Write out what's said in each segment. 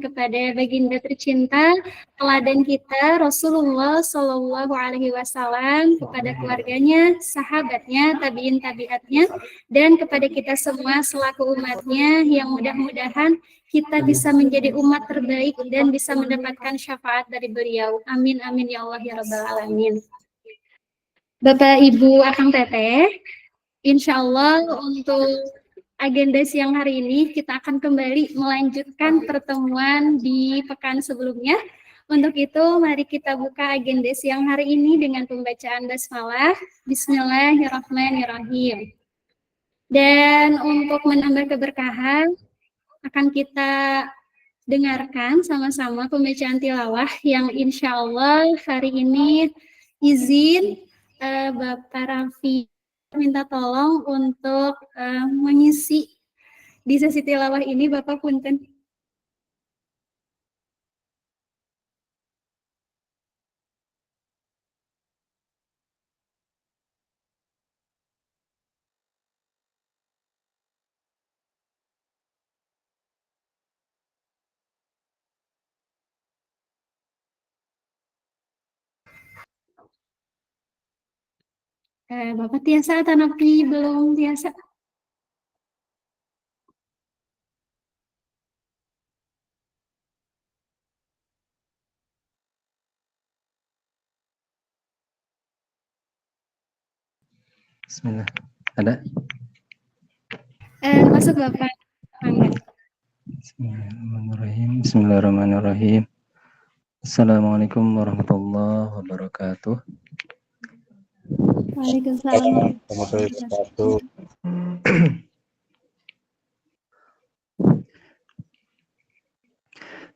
kepada baginda tercinta, teladan kita Rasulullah Shallallahu Alaihi Wasallam, kepada keluarganya, sahabatnya, tabiin tabiatnya, dan kepada kita semua selaku umatnya yang mudah-mudahan kita bisa menjadi umat terbaik dan bisa mendapatkan syafaat dari beliau. Amin amin ya Allah ya Rabbal Alamin. Bapak Ibu Akang Teteh, insya Allah untuk agenda siang hari ini kita akan kembali melanjutkan pertemuan di pekan sebelumnya. Untuk itu mari kita buka agenda siang hari ini dengan pembacaan basmalah. Bismillahirrahmanirrahim. Dan untuk menambah keberkahan akan kita dengarkan sama-sama pembacaan tilawah yang insya Allah hari ini izin Bapak Raffi minta tolong untuk mengisi di sesi tilawah ini. Bapak punten. Bapak tiasa atau Nafi belum tiasa? Bismillah. Ada? Masuk Bapak. Mangga. Bismillahirrahmanirrahim. Bismillahirrahmanirrahim. Assalamualaikum warahmatullahi wabarakatuh. Waalaikumsalam warahmatullahi wabarakatuh.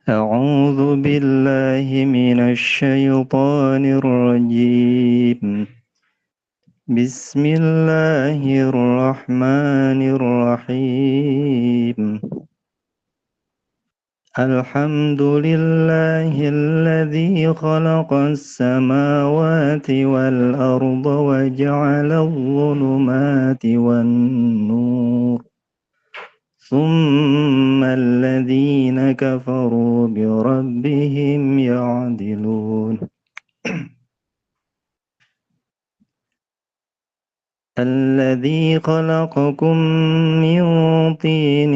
A'udzu billahi minasyaitonir rajim. Bismillahirrahmanirrahim. Alhamdulillahilladzi khalaqas samawati wal arda wa ja'alal dhulumati wan nur. Tsummal ladzina kafaru bi rabbihim ya'dilun. الذي خلقكم من طين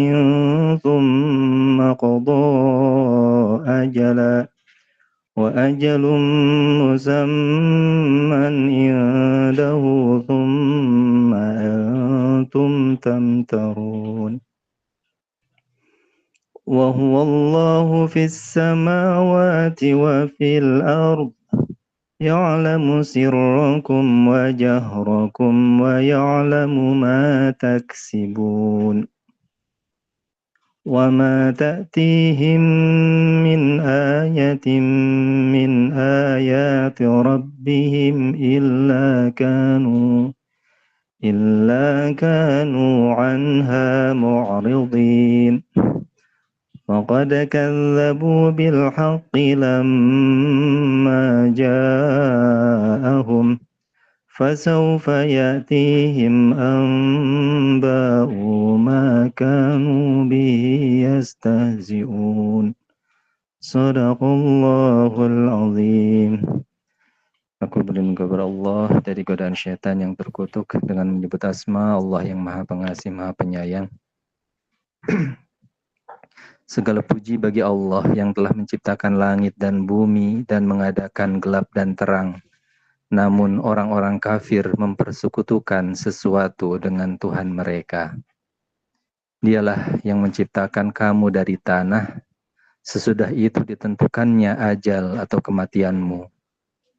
ثم قضى أجلا وأجل مسمى عنده ثم أنتم تمترون وهو الله في السماوات وفي الأرض يعلم سركم وجهركم ويعلم ما تكسبون وما تأتيهم من آية من آيات ربهم إلا كانوا عنها معرضين وقد كذبوا بالحق لما جاءهم فسوف يأتيهم أنباء ما كانوا به يستهزئون صدق الله العظيم. Aku berlindung kepada Allah dari godaan syaitan yang terkutuk dengan menyebut asma Allah yang Maha Pengasih, Maha Penyayang. Segala puji bagi Allah yang telah menciptakan langit dan bumi dan mengadakan gelap dan terang. Namun orang-orang kafir mempersekutukan sesuatu dengan Tuhan mereka. Dialah yang menciptakan kamu dari tanah, sesudah itu ditentukannya ajal atau kematianmu.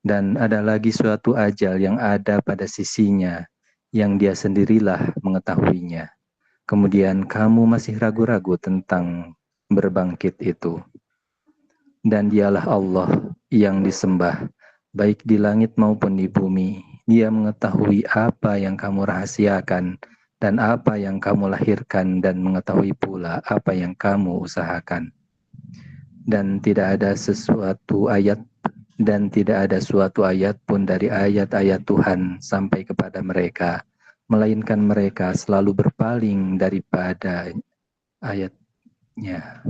Dan ada lagi suatu ajal yang ada pada sisinya, yang dia sendirilah mengetahuinya. Kemudian kamu masih ragu-ragu tentang berbangkit itu. Dan dialah Allah yang disembah, baik di langit maupun di bumi. Dia mengetahui apa yang kamu rahasiakan dan apa yang kamu lahirkan, dan mengetahui pula apa yang kamu usahakan. Dan tidak ada suatu ayat pun dari ayat-ayat Tuhan sampai kepada mereka, melainkan mereka selalu berpaling daripada ayatnya.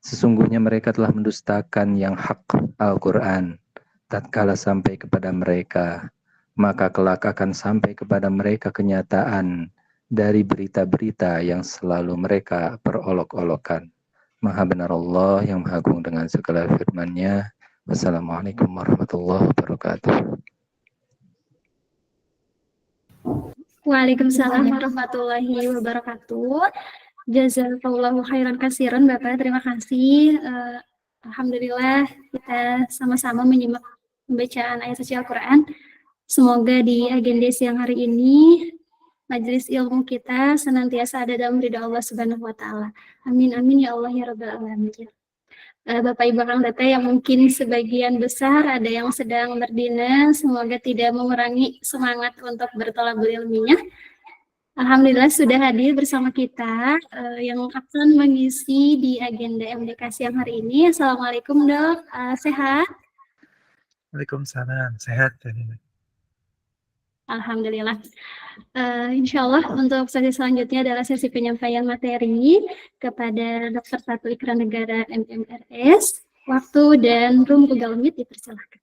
Sesungguhnya mereka telah mendustakan yang hak Al-Quran. Tatkala sampai kepada mereka, maka kelak akan sampai kepada mereka kenyataan dari berita-berita yang selalu mereka perolok-olokkan. Maha benar Allah yang maha agung dengan segala firman-Nya. Wassalamualaikum warahmatullahi wabarakatuh. Waalaikumsalam warahmatullahi wabarakatuh. Jazakallahu khairan kasiran Bapak, terima kasih. Alhamdulillah kita sama-sama menyimak pembacaan ayat suci Al-Quran. Semoga di agenda siang hari ini majelis ilmu kita senantiasa ada dalam ridha Allah Subhanahu wa taala. Amin amin ya Allah ya rabbal alamin. Bapak Ibu Kang Teteh yang mungkin sebagian besar ada yang sedang berdinas, semoga tidak mengurangi semangat untuk bertolabul ilminya. Alhamdulillah sudah hadir bersama kita yang akan mengisi di agenda MDK siang hari ini. Assalamualaikum Dok, sehat? Waalaikumsalam, sehat. Alhamdulillah. Insya Allah untuk sesi selanjutnya adalah sesi penyampaian materi kepada Dr. Satu Ikrar Negara MMRS. Waktu dan room Google Meet dipersilakan.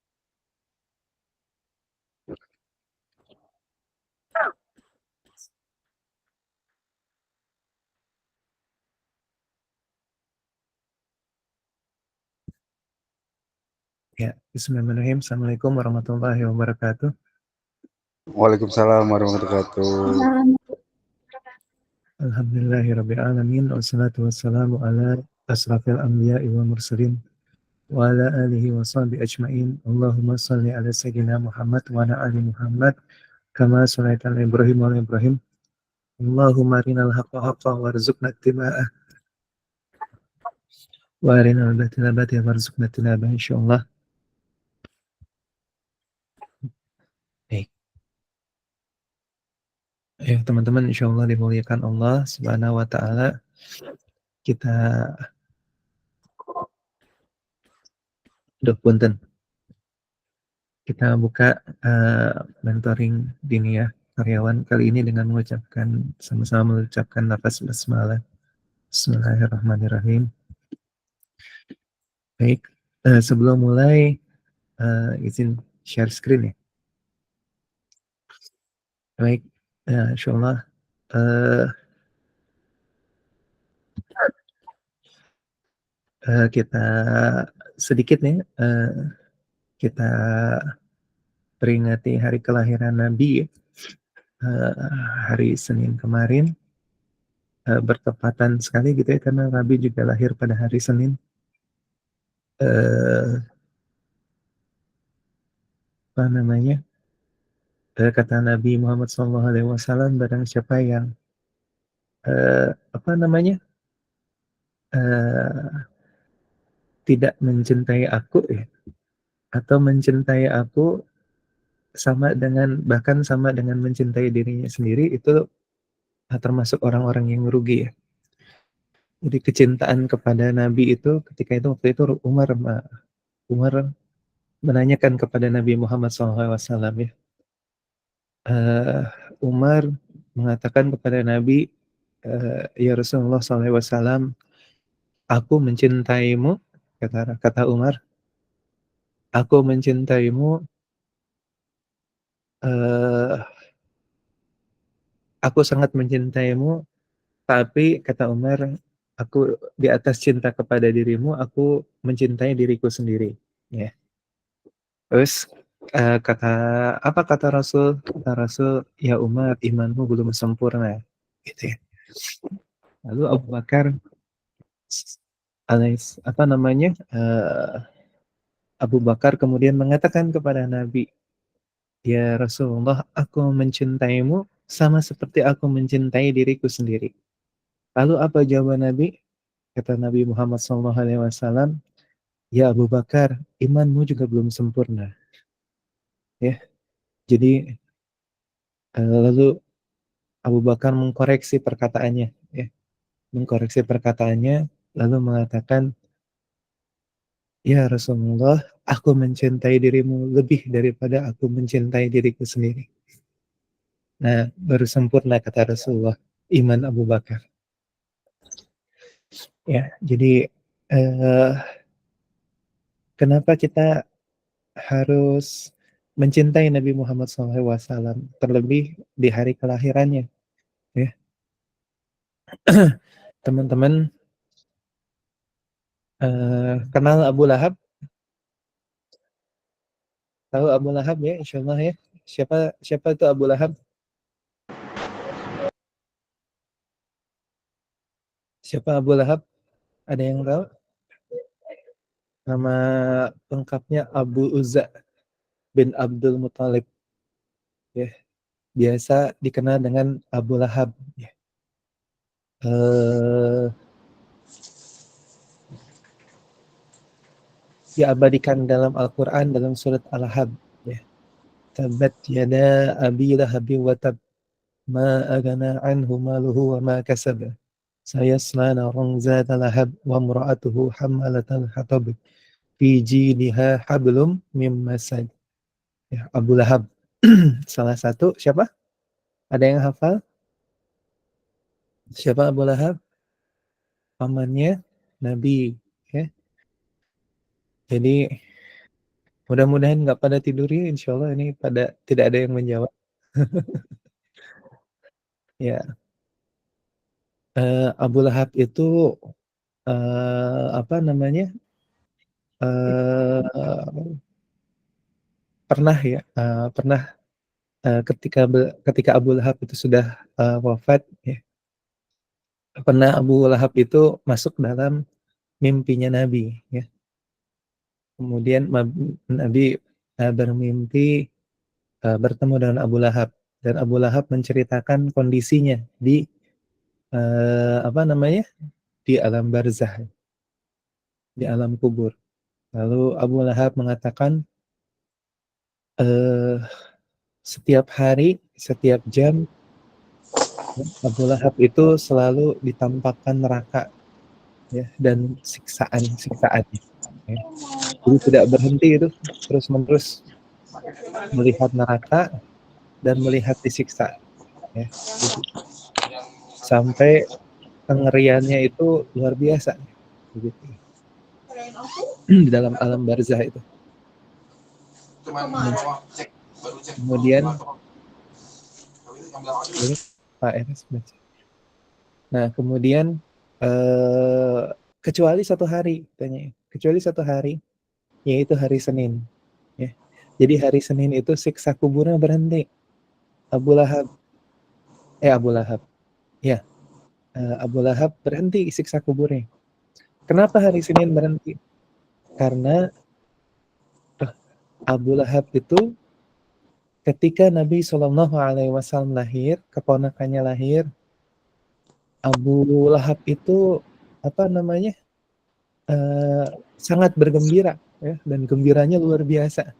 Ya, bismillahirrahmanirrahim. Assalamualaikum warahmatullahi wabarakatuh. Waalaikumsalam warahmatullahi wabarakatuh. Alhamdulillahirabbil alamin wassalatu wassalamu ala asrafil anbiya'i wal mursalin wa ala alihi wa sahbihi ajmain. Allahumma shalli ala sayyidina Muhammad wa ala ali Muhammad kama shallaita ala Ibrahim wa ala Ibrahim. Allahumma arinal haqqa haqqan warzuqna ittiba'ah wa arinal batila batilan warzuqna ijtinabah, insyaallah. Baik. Ya, teman-teman, insyaallah dimuliakan Allah Subhanahu wa taala. Kita punten. Kita buka mentoring diniyah karyawan kali ini dengan sama-sama mengucapkan lafaz basmalah. Bismillahirrahmanirrahim. Baik, sebelum mulai izin share screen ya. Baik, insyaallah kita sedikit nih kita peringati hari kelahiran Nabi hari Senin kemarin, bertepatan sekali gitu ya, karena Nabi juga lahir pada hari Senin. Apa namanya, kata Nabi Muhammad SAW, barang siapa yang tidak mencintai aku ya, atau mencintai aku bahkan sama dengan mencintai dirinya sendiri, itu termasuk orang-orang yang merugi ya. Jadi kecintaan kepada Nabi itu waktu itu Umar menanyakan kepada Nabi Muhammad SAW ya. Umar mengatakan kepada Nabi, ya Rasulullah SAW, aku mencintaimu, kata Umar, aku mencintaimu, aku sangat mencintaimu, tapi kata Umar, aku di atas cinta kepada dirimu, aku mencintai diriku sendiri. Ya. Terus kata Rasul? Kata Rasul, ya Umar, imanmu belum sempurna, gitu ya. Lalu Abu Bakar, Abu Bakar kemudian mengatakan kepada Nabi, ya Rasulullah, aku mencintaimu sama seperti aku mencintai diriku sendiri. Lalu apa jawaban Nabi? Kata Nabi Muhammad SAW, ya Abu Bakar, imanmu juga belum sempurna. Ya, jadi lalu Abu Bakar mengkoreksi perkataannya, lalu mengatakan, ya Rasulullah, aku mencintai dirimu lebih daripada aku mencintai diriku sendiri. Nah, baru sempurna, kata Rasulullah, iman Abu Bakar. Ya, jadi kenapa kita harus mencintai Nabi Muhammad SAW terlebih di hari kelahirannya, ya. Teman-teman kenal Abu Lahab? Tahu Abu Lahab ya, insyaallah ya. Siapa itu Abu Lahab? Siapa Abu Lahab? Ada yang tahu? Nama lengkapnya Abu Uzza bin Abdul Muthalib, ya. Biasa dikenal dengan Abu Lahab, ya. Diabadikan dalam Al-Quran dalam surat Al-Lahab, ya. Tabat yada abi lahabi wa tab ma agana anhu maluhu wa ma kasab sayasla naran zata lahab wa imra'atuhu hammalatal hatab fi jidha hablum mim masad. Ya, Abu Lahab. Salah satu siapa? Ada yang hafal? Siapa Abu Lahab? Pamannya Nabi, ya. Jadi mudah-mudahan nggak pada tidur ya, insya Allah ini pada tidak ada yang menjawab. Ya, Abu Lahab itu apa namanya? Pernah ya, ketika Abu Lahab itu sudah wafat, ya, pernah Abu Lahab itu masuk dalam mimpinya Nabi, ya. Kemudian Nabi bermimpi bertemu dengan Abu Lahab, dan Abu Lahab menceritakan kondisinya di apa namanya, di alam barzah, di alam kubur. Lalu Abu Lahab mengatakan setiap hari, setiap jam Abu Lahab itu selalu ditampakkan neraka, ya, dan siksaan-siksaannya, ya. Jadi tidak berhenti itu, terus-menerus melihat neraka dan melihat disiksa, ya. Jadi, sampai kengeriannya itu luar biasa, begitu. Di dalam alam barzah itu. Kemudian ini Pak Enes baca. Nah, kemudian kecuali satu hari, tanya, kecuali satu hari, yaitu hari Senin, ya. Jadi hari Senin itu siksa kuburnya berhenti. Abu Lahab, ya, Abu Lahab berhenti siksa kuburnya. Kenapa hari Senin berhenti? Karena Abu Lahab itu ketika Nabi SAW lahir, keponakannya lahir, Abu Lahab itu apa namanya, sangat bergembira, ya, dan gembiranya luar biasa.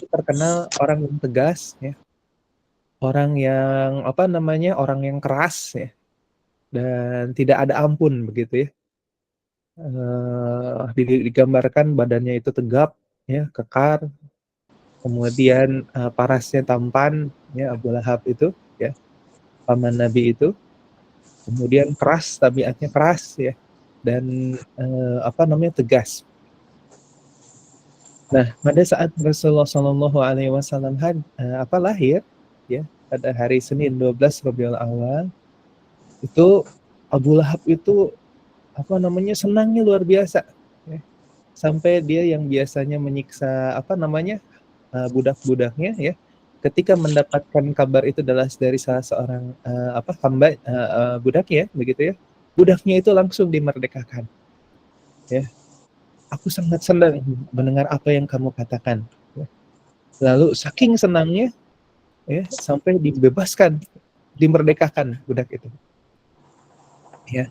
Terkenal orang yang tegas, ya, orang yang apa namanya, orang yang keras, ya, dan tidak ada ampun, begitu ya. Digambarkan badannya itu tegap, ya, kekar, kemudian parasnya tampan, ya, Abu Lahab itu, ya, paman Nabi itu. Kemudian keras, tabiatnya keras, ya, dan apa namanya, tegas. Nah, pada saat Rasulullah SAW lahir, ya, pada hari Senin 12 Rabiul Awal, itu Abu Lahab itu apa namanya, senangnya luar biasa, ya. Sampai dia yang biasanya menyiksa apa namanya, budak-budaknya, ya, ketika mendapatkan kabar itu adalah dari salah seorang apa hamba budaknya, begitu ya, budaknya itu langsung dimerdekakan, ya. Aku sangat senang mendengar apa yang kamu katakan, ya. Lalu saking senangnya, ya, sampai dibebaskan, dimerdekakan budak itu, ya.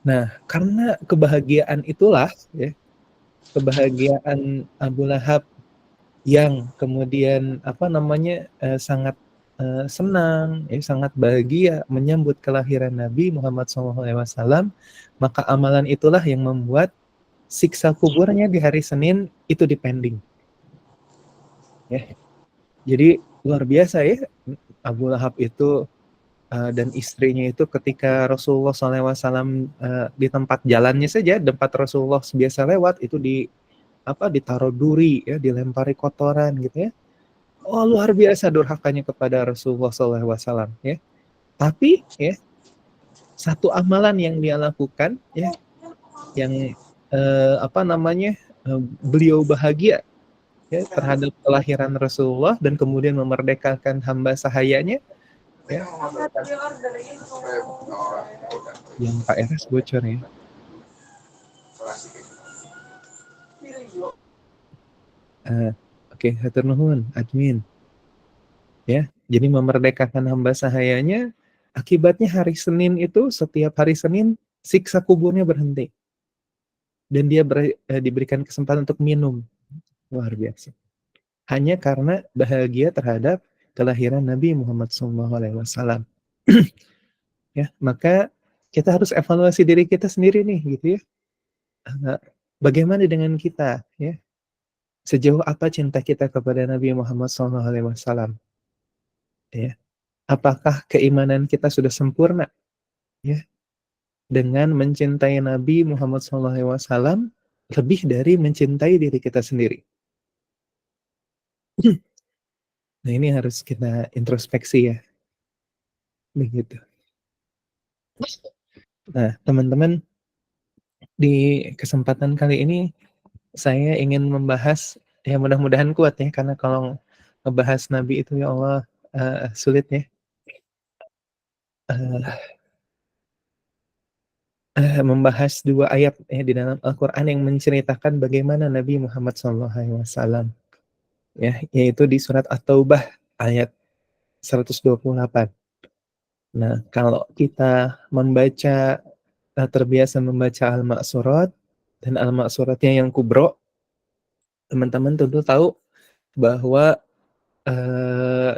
Nah, karena kebahagiaan itulah, ya, kebahagiaan Abu Lahab yang kemudian apa namanya, sangat senang, ya, sangat bahagia menyambut kelahiran Nabi Muhammad SAW, maka amalan itulah yang membuat siksa kuburnya di hari Senin itu dipending, ya. Jadi luar biasa ya, Abu Lahab itu dan istrinya itu ketika Rasulullah SAW di tempat jalannya saja, tempat Rasulullah biasa lewat itu ditaruh duri ya, dilempari kotoran gitu ya. Oh, luar biasa durhakanya kepada Rasulullah SAW ya. Tapi ya, satu amalan yang dia lakukan ya, yang beliau bahagia ya terhadap kelahiran Rasulullah dan kemudian memerdekakan hamba sahayanya ya. Yang Pak Eres bocor ya. Oke, hatur nuhun admin ya. Jadi memerdekakan hamba sahayanya, akibatnya hari Senin itu, setiap hari Senin siksa kuburnya berhenti dan dia diberikan kesempatan untuk minum. Luar biasa. Hanya karena bahagia terhadap kelahiran Nabi Muhammad SAW. Ya, maka kita harus evaluasi diri kita sendiri nih, gitu ya. Bagaimana dengan kita, ya? Sejauh apa cinta kita kepada Nabi Muhammad SAW? Ya, apakah keimanan kita sudah sempurna, ya, dengan mencintai Nabi Muhammad SAW lebih dari mencintai diri kita sendiri? Nah, ini harus kita introspeksi ya, begitu. Nah, teman-teman, di kesempatan kali ini saya ingin membahas, ya mudah-mudahan kuat ya, karena kalau ngebahas Nabi itu ya Allah sulit ya. Membahas dua ayat ya di dalam Al-Quran yang menceritakan bagaimana Nabi Muhammad SAW ya, yaitu di surat At-Taubah ayat 128. Nah, kalau kita membaca, terbiasa membaca Al-Ma'surat dan Al-Ma'suratnya yang kubro, teman-teman tentu tahu bahwa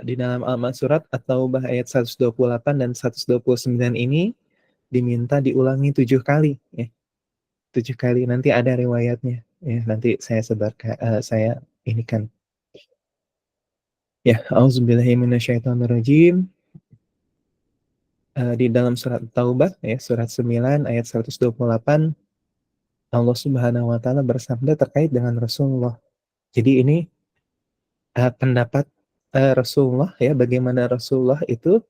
di dalam Al-Ma'surat At-Taubah ayat 128 dan 129 ini diminta diulangi 7 kali ya. 7 kali, nanti ada riwayatnya ya, nanti saya sebarkan, saya ini kan ya. Auzubillahi minasyaitonirrajim. Di dalam surat Taubah ya, surat 9 ayat 128, Allah Subhanahu wa taala bersabda terkait dengan Rasulullah. Jadi ini pendapat Rasulullah ya, bagaimana Rasulullah itu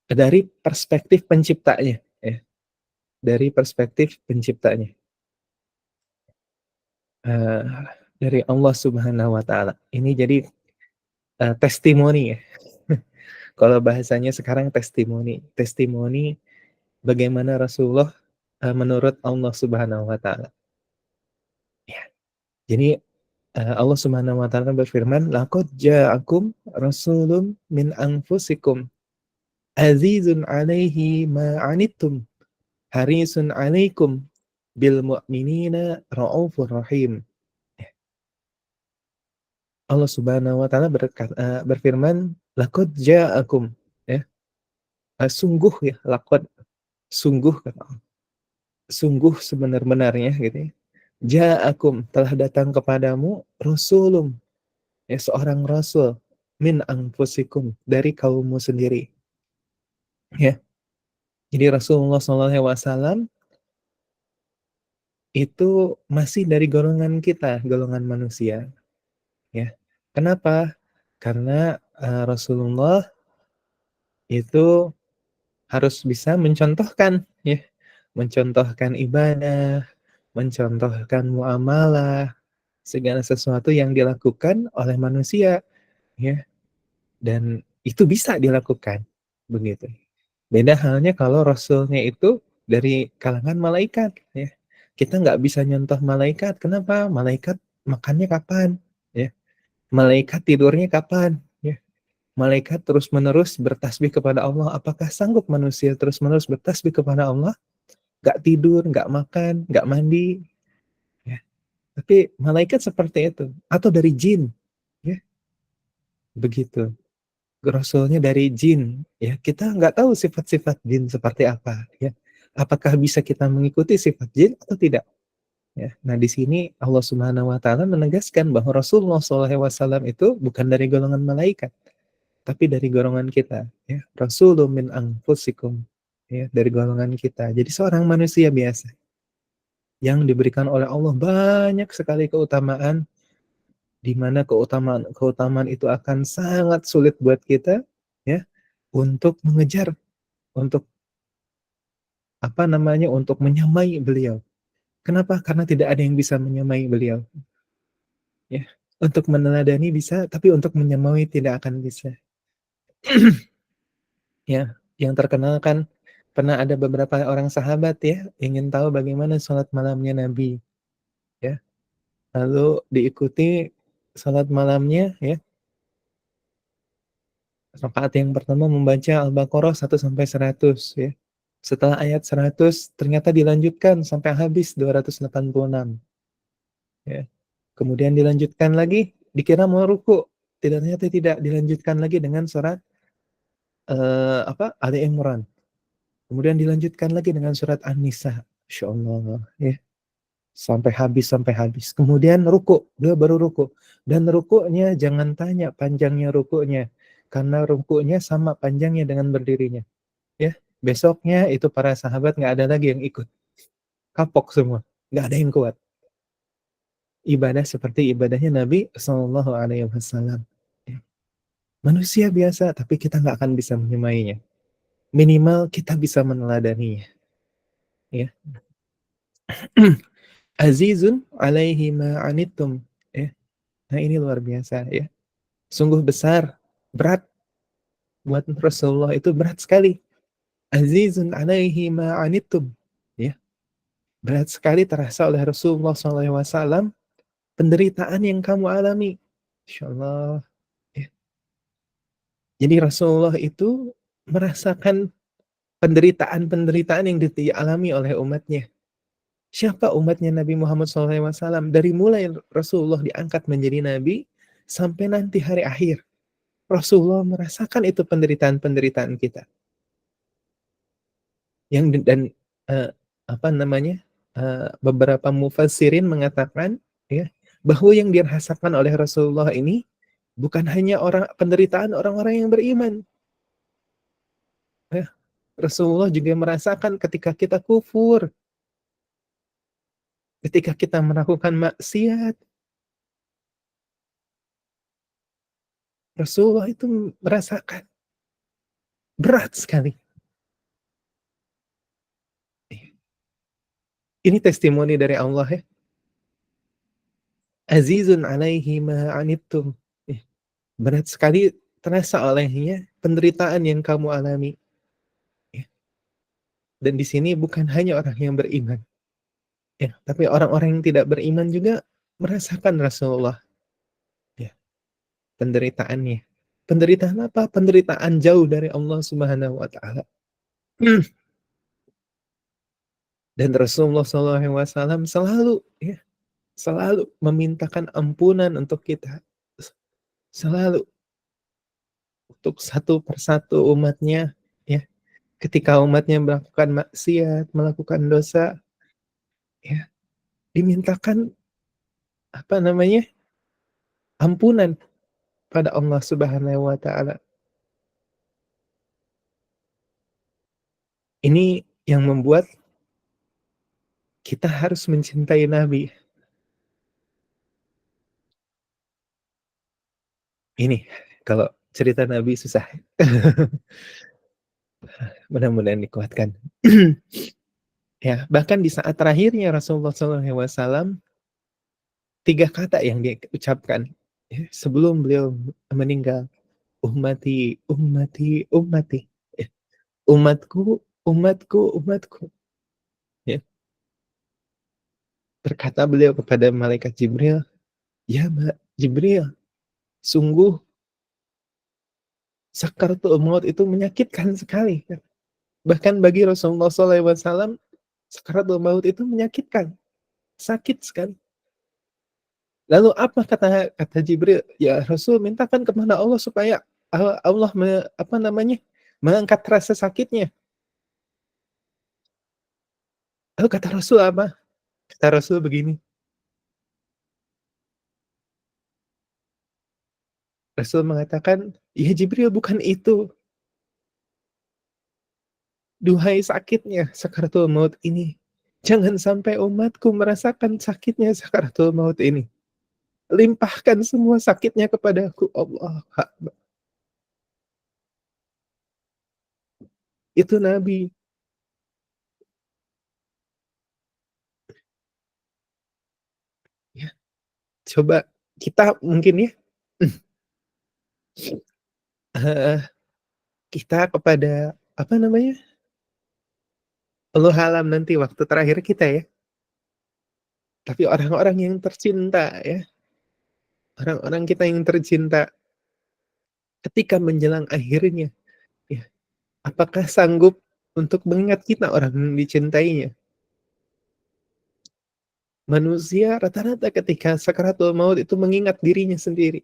dari perspektif penciptanya ya, dari perspektif penciptanya. Dari Allah Subhanahu wa taala. Ini jadi testimoni ya. Kalau bahasanya sekarang testimoni bagaimana Rasulullah menurut Allah Subhanahu wa taala. Ya. Jadi Allah Subhanahu wa taala berfirman, "Laqad ja'akum rasulun min anfusikum azizun 'alaihi ma 'anittum harisun 'alaikum bil mu'minina raufur rahim." Allah Subhanahu wa taala berfirman, "Laqad ja'akum," ya. Sungguh ya, laqad, sungguh kata Allah. Sungguh sebenar-benarnya gitu ya. Ja'akum, telah datang kepadamu rasulun, ya, seorang rasul min anfusikum, dari kaummu sendiri. Ya. Jadi Rasulullah SAW itu masih dari golongan kita, golongan manusia. Ya. Kenapa? Karena Rasulullah itu harus bisa mencontohkan ya, mencontohkan ibadah, mencontohkan muamalah, segala sesuatu yang dilakukan oleh manusia ya, dan itu bisa dilakukan begitu. Beda halnya kalau rasulnya itu dari kalangan malaikat ya. Kita nggak bisa nyontoh malaikat. Kenapa? Malaikat makannya kapan ya, malaikat tidurnya kapan ya, malaikat terus-menerus bertasbih kepada Allah. Apakah sanggup manusia terus-menerus bertasbih kepada Allah? Nggak tidur, nggak makan, nggak mandi. Ya. Tapi malaikat seperti itu. Atau dari jin. Ya. Begitu. Rasulnya dari jin. Ya. Kita nggak tahu sifat-sifat jin seperti apa. Ya. Apakah bisa kita mengikuti sifat jin atau tidak? Ya. Nah, di sini Allah Subhanahu wa taala menegaskan bahwa Rasulullah SAW itu bukan dari golongan malaikat. tapi dari golongan kita, ya. Rasulun min anfusikum, ya, dari golongan kita. Jadi seorang manusia biasa yang diberikan oleh Allah banyak sekali keutamaan, di mana keutamaan itu akan sangat sulit buat kita, ya, untuk mengejar, untuk untuk menyamai beliau. Kenapa? Karena tidak ada yang bisa menyamai beliau. Ya, untuk meneladani bisa, tapi untuk menyamai tidak akan bisa. Ya, yang terkenal kan pernah ada beberapa orang sahabat ya ingin tahu bagaimana sholat malamnya Nabi. Ya, lalu diikuti sholat malamnya ya. Rakaat yang pertama membaca Al-Baqarah 1 sampai 100 ya. Setelah ayat 100 ternyata dilanjutkan sampai habis 286 ya. Kemudian dilanjutkan lagi, dikira mau ruku, ternyata tidak, dilanjutkan lagi dengan surat Ali Imran. Kemudian dilanjutkan lagi dengan surat An-Nisa. Masya Allah ya. Sampai habis. Kemudian ruku, dia baru ruku. Dan rukunya jangan tanya panjangnya rukunya, karena rukunya sama panjangnya dengan berdirinya. Ya, besoknya itu para sahabat nggak ada lagi yang ikut, kapok semua, nggak ada yang kuat. Ibadah seperti ibadahnya Nabi Shallallahu Alaihi Wasallam. Manusia biasa, tapi kita nggak akan bisa menyemainya. Minimal kita bisa meneladaninya. Ya. Azizun alaihi ma'anittum. Ya. Nah ini luar biasa ya. Sungguh besar, berat buat Rasulullah itu berat sekali. Azizun alaihi ma'anittum. Ya. Berat sekali terasa oleh Rasulullah SAW penderitaan yang kamu alami. Insya Allah. Ya. Jadi Rasulullah itu merasakan penderitaan-penderitaan yang dialami oleh umatnya. Siapa umatnya Nabi Muhammad SAW? Dari mulai Rasulullah diangkat menjadi Nabi, sampai nanti hari akhir. Rasulullah merasakan itu penderitaan-penderitaan kita. Dan beberapa mufassirin mengatakan ya, bahwa yang dirasakan oleh Rasulullah ini bukan hanya penderitaan orang-orang yang beriman. Ya, Rasulullah juga merasakan ketika kita kufur, ketika kita melakukan maksiat. Rasulullah itu merasakan berat sekali. Ini testimoni dari Allah ya. Azizun alaihi ma'anittum. Berat sekali terasa olehnya penderitaan yang kamu alami. Dan di sini bukan hanya orang yang beriman. Ya, tapi orang-orang yang tidak beriman juga merasakan Rasulullah. Ya, penderitaannya. Penderitaan apa? Penderitaan jauh dari Allah Subhanahu wa taala. Dan Rasulullah SAW selalu memintakan ampunan untuk kita. Selalu untuk satu persatu umatnya, ya. Ketika umatnya melakukan maksiat, melakukan dosa, ya, dimintakan ampunan pada Allah Subhanahu wa taala. Ini yang membuat kita harus mencintai Nabi. Ini kalau cerita Nabi susah. Mudah-mudahan dikuatkan. Ya, bahkan di saat terakhirnya Rasulullah SAW, 3 kata yang dia ucapkan ya, sebelum beliau meninggal. Ummati, ummati, ummati. Ya, umatku, umatku, umatku. Ya. Berkata beliau kepada malaikat Jibril, ya Jibril, sungguh sakaratul maut itu menyakitkan sekali. Bahkan bagi Rasulullah SAW, sakaratul maut itu menyakitkan, sakit sekali. Lalu apa kata Jibril? Ya Rasul, mintakan kepada Allah supaya Allah mengangkat rasa sakitnya. Lalu kata Rasul apa? Kata Rasul begini. Rasul mengatakan, "Ya Jibril, bukan itu. Duhai sakitnya sakaratul maut ini. Jangan sampai umatku merasakan sakitnya sakaratul maut ini. Limpahkan semua sakitnya kepadaku." Allah Akbar. Itu Nabi. Ya, coba kita mungkin ya, eh, kita kepada apa namanya, Allah alam nanti waktu terakhir kita ya. Tapi orang-orang yang tercinta ya, orang-orang kita yang tercinta ketika menjelang akhirnya, ya, apakah sanggup untuk mengingat kita orang yang dicintainya? Manusia rata-rata ketika sakaratul maut itu mengingat dirinya sendiri.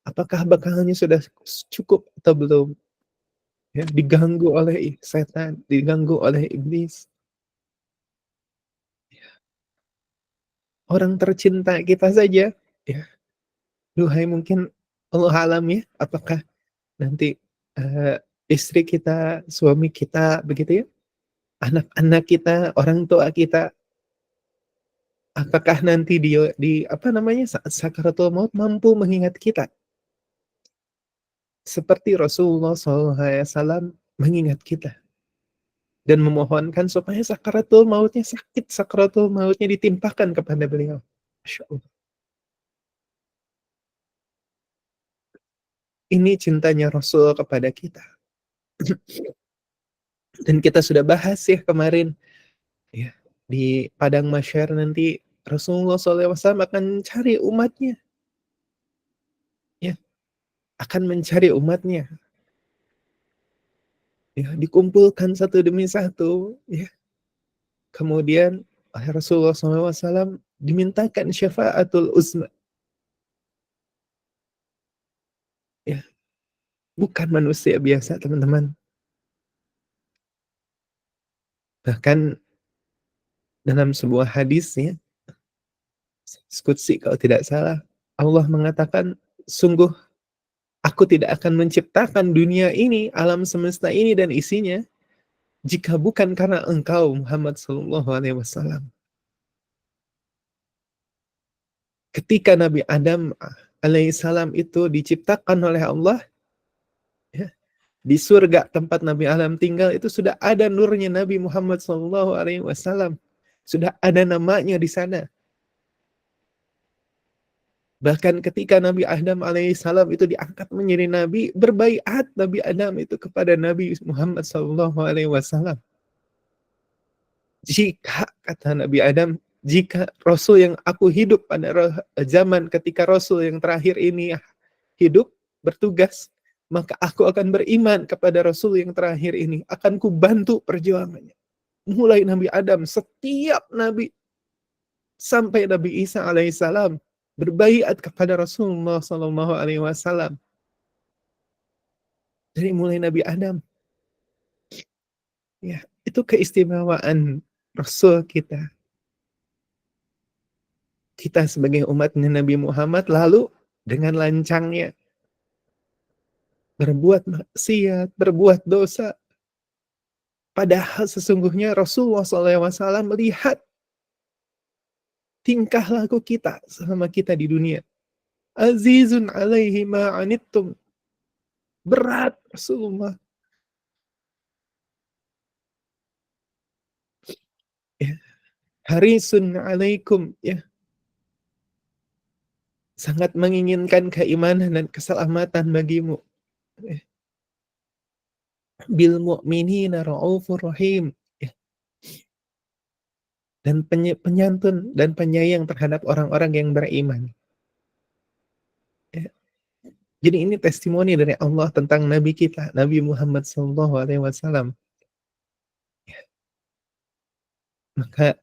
Apakah bekalnya sudah cukup atau belum? Ya, diganggu oleh setan, diganggu oleh iblis. Orang tercinta kita saja, ya, duhai mungkin Allah alam ya, apakah nanti istri kita, suami kita, begitu ya, anak-anak kita, orang tua kita, apakah nanti dia di apa namanya saat sakaratul maut mampu mengingat kita seperti Rasulullah SAW mengingat kita dan memohonkan supaya sakaratul mautnya ditimpakan kepada beliau. Masya Allah. Ini cintanya Rasul kepada kita. Dan kita sudah bahas ya kemarin, ya, di padang mahsyar nanti Rasulullah SAW akan cari umatnya, ya, akan mencari umatnya, ya, dikumpulkan satu demi satu, ya. Kemudian oleh Rasulullah SAW dimintakan syafaatul uzma, ya, bukan manusia biasa teman-teman. Bahkan dalam sebuah hadis ya, qudsi kalau tidak salah, Allah mengatakan, sungguh aku tidak akan menciptakan dunia ini, alam semesta ini dan isinya, jika bukan karena engkau Muhammad Sallallahu Alaihi Wasallam. Ketika Nabi Adam alaihissalam itu diciptakan oleh Allah, ya, di surga tempat Nabi Adam tinggal itu sudah ada nurnya Nabi Muhammad Sallallahu Alaihi Wasallam, sudah ada namanya di sana. Bahkan ketika Nabi Adam alaihissalam itu diangkat menjadi Nabi, berbaiat Nabi Adam itu kepada Nabi Muhammad Sallallahu Alaihi Wasallam. Jika, kata Nabi Adam, jika Rasul yang aku hidup pada zaman ketika Rasul yang terakhir ini hidup, bertugas, maka aku akan beriman kepada Rasul yang terakhir ini, akan kubantu perjuangannya. Mulai Nabi Adam, setiap Nabi, sampai Nabi Isa alaihissalam, berbaiat kepada Rasulullah Sallallahu Alaihi Wasallam. Dari mulai Nabi Adam, ya, itu keistimewaan Rasul kita. Kita sebagai umatnya Nabi Muhammad, lalu dengan lancangnya berbuat maksiat, berbuat dosa. Padahal sesungguhnya Rasulullah SAW melihat tingkah laku kita selama kita di dunia. Azizun alaihi ma'anittum. Berat Rasulullah. Ya. Harisun alaikum. Ya. Sangat menginginkan keimanan dan keselamatan bagimu. Ya. Bil mu'minina ra'ufur rahim. Ya. Dan penyantun dan penyayang terhadap orang-orang yang beriman. Ya. Jadi ini testimoni dari Allah tentang Nabi kita, Nabi Muhammad SAW. Ya. Maka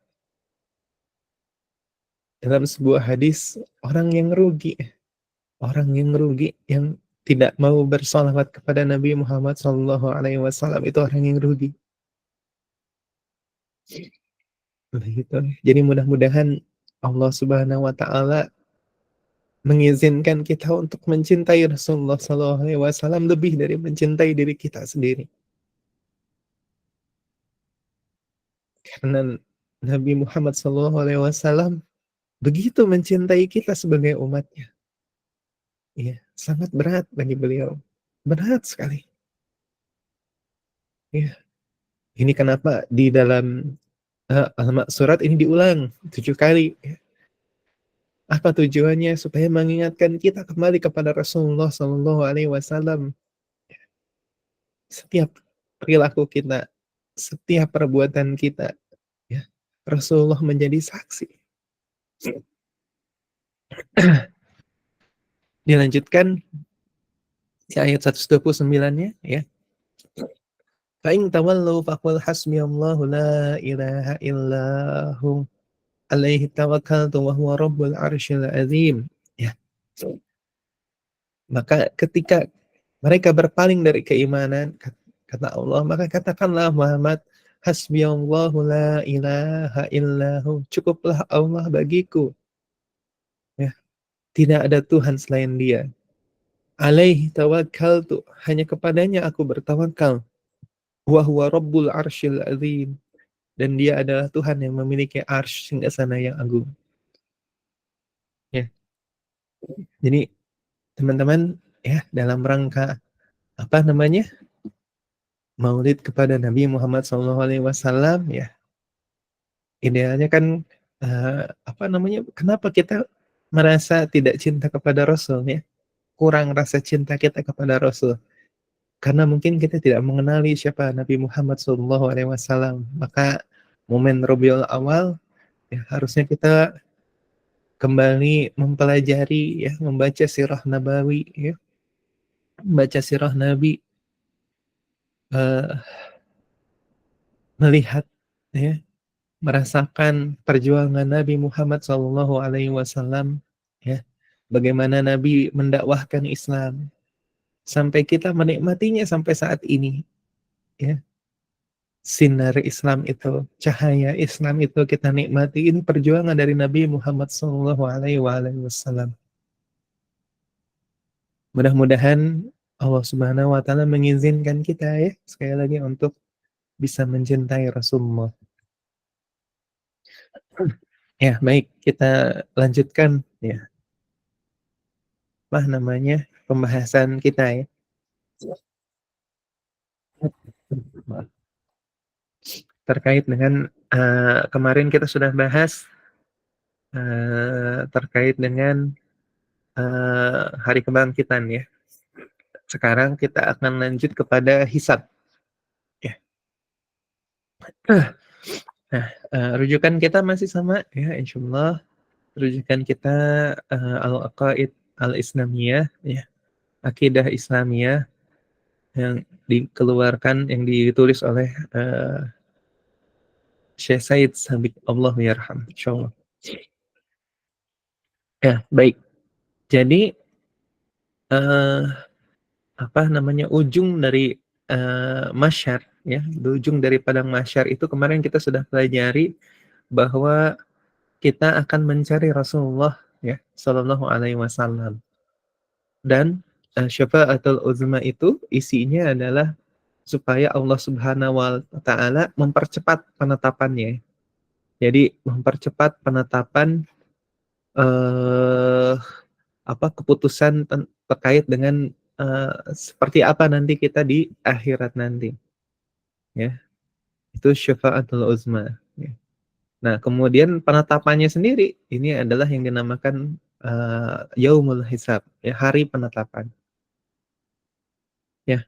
dalam sebuah hadis, orang yang rugi yang tidak mau bersalawat kepada Nabi Muhammad SAW itu orang yang rugi. Begitu. Jadi mudah-mudahan Allah Subhanahu Wa Taala mengizinkan kita untuk mencintai Rasulullah SAW lebih dari mencintai diri kita sendiri. Karena Nabi Muhammad SAW begitu mencintai kita sebagai umatnya. Ya, sangat berat bagi beliau. Berat sekali. Ya. Ini kenapa di dalam surat ini diulang 7 kali. Ya. Apa tujuannya? Supaya mengingatkan kita kembali kepada Rasulullah SAW. Setiap perilaku kita, setiap perbuatan kita, ya, Rasulullah menjadi saksi. Dilanjutkan di ayat 129-nya, ya. Fa'in tawallu faqul hasbiyallahu la ilaha illahu alaihi tawakkaltu wa huwa rabbul arsyil azim. Ya. Maka ketika mereka berpaling dari keimanan, kata Allah, maka katakanlah Muhammad, hasbiyallahu la ilaha illahu, cukuplah Allah bagiku. Ya. Tidak ada Tuhan selain Dia. Alaihi tawakkaltu, hanya kepadanya aku bertawakal. Wa huwa rabbul arsyil azim, dan Dia adalah Tuhan yang memiliki arsy singgasana yang agung. Ya. Jadi teman-teman, ya, dalam rangka apa namanya? Maulid kepada Nabi Muhammad SAW, ya. Idealnya kan apa namanya? Kenapa kita merasa tidak cinta kepada Rasul, ya? Kurang rasa cinta kita kepada Rasul. Karena mungkin kita tidak mengenali siapa Nabi Muhammad SAW. Maka momen Rabiul Awal, ya, harusnya kita kembali mempelajari, ya, membaca sirah Nabawi, ya, membaca sirah Nabi, melihat, ya, merasakan perjuangan Nabi Muhammad SAW, ya, bagaimana Nabi mendakwahkan Islam sampai kita menikmatinya sampai saat ini, ya. Sinar Islam itu, cahaya Islam itu kita nikmati. Ini perjuangan dari Nabi Muhammad SAW. Mudah-mudahan Allah Subhanahu wa Ta'ala mengizinkan kita, ya, sekali lagi untuk bisa mencintai Rasulullah. Ya, baik, kita lanjutkan, ya, apa namanya, pembahasan kita, ya. Terkait dengan kemarin kita sudah bahas terkait dengan hari kebangkitan, ya. Sekarang kita akan lanjut kepada hisab, ya. Nah, rujukan kita masih sama, ya, insyaallah. Rujukan kita al-aqaid al-islamiyah, ya, akidah Islamiyah yang dikeluarkan, yang ditulis oleh Syekh Said Sabiq, Allah yarham, insyaallah. Ya, baik. Jadi apa namanya, ujung dari mahsyar, ya, ujung dari padang mahsyar itu kemarin kita sudah pelajari bahwa kita akan mencari Rasulullah, ya, sallallahu alaihi wasallam. Dan syafaatul uzma itu isinya adalah supaya Allah Subhanahu wa Ta'ala mempercepat penetapannya. Jadi mempercepat penetapan keputusan terkait dengan seperti apa nanti kita di akhirat nanti. Ya. Itu syafaatul uzma. Ya. Nah, kemudian penetapannya sendiri ini adalah yang dinamakan yaumul hisab, ya, hari penetapan. Ya.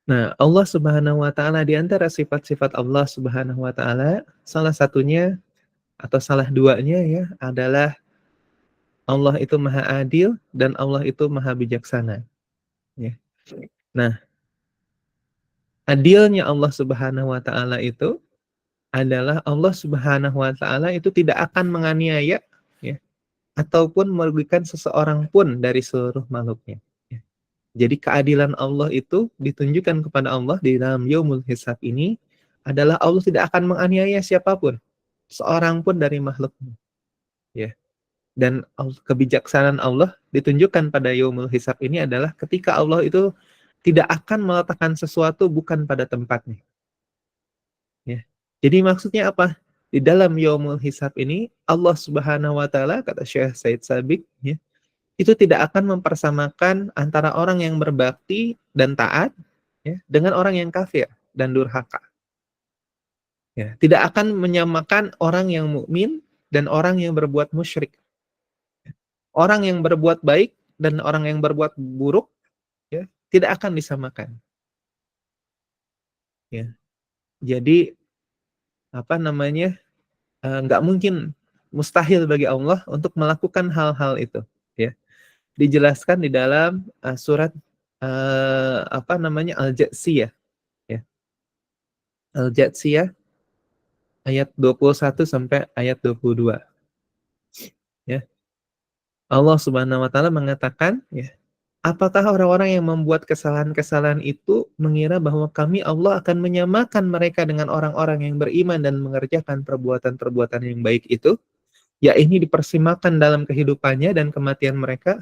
Nah, Allah Subhanahu wa Ta'ala, di antara sifat-sifat Allah Subhanahu wa Ta'ala, salah satunya atau salah duanya, ya, adalah Allah itu maha adil dan Allah itu maha bijaksana. Ya. Nah, adilnya Allah Subhanahu wa Ta'ala itu adalah Allah Subhanahu wa Ta'ala itu tidak akan menganiaya, ya, ataupun merugikan seseorang pun dari seluruh makhluknya. Ya. Jadi keadilan Allah itu ditunjukkan kepada Allah di dalam yaumul hisab ini adalah Allah tidak akan menganiaya siapapun, seorang pun dari makhluknya. Ya. Dan kebijaksanaan Allah ditunjukkan pada yaumul hisab ini adalah ketika Allah itu tidak akan meletakkan sesuatu bukan pada tempatnya. Ya. Jadi maksudnya apa? Di dalam yaumul hisab ini Allah Subhanahu wa taala, kata Syekh Said Sabiq, ya, itu tidak akan mempersamakan antara orang yang berbakti dan taat, ya, dengan orang yang kafir dan durhaka. Ya, tidak akan menyamakan orang yang mukmin dan orang yang berbuat musyrik. Orang yang berbuat baik dan orang yang berbuat buruk, ya, tidak akan disamakan. Ya. Jadi apa namanya? Nggak mungkin, mustahil bagi Allah untuk melakukan hal-hal itu. Ya. Dijelaskan di dalam surat apa namanya, Al-Jatsiyah. Ya. Al-Jatsiyah ayat 21 sampai ayat 22. Ya. Allah Subhanahu wa taala mengatakan, ya, apakah orang-orang yang membuat kesalahan-kesalahan itu mengira bahwa kami Allah akan menyamakan mereka dengan orang-orang yang beriman dan mengerjakan perbuatan-perbuatan yang baik itu? Ya, ini dipersimakan dalam kehidupannya dan kematian mereka.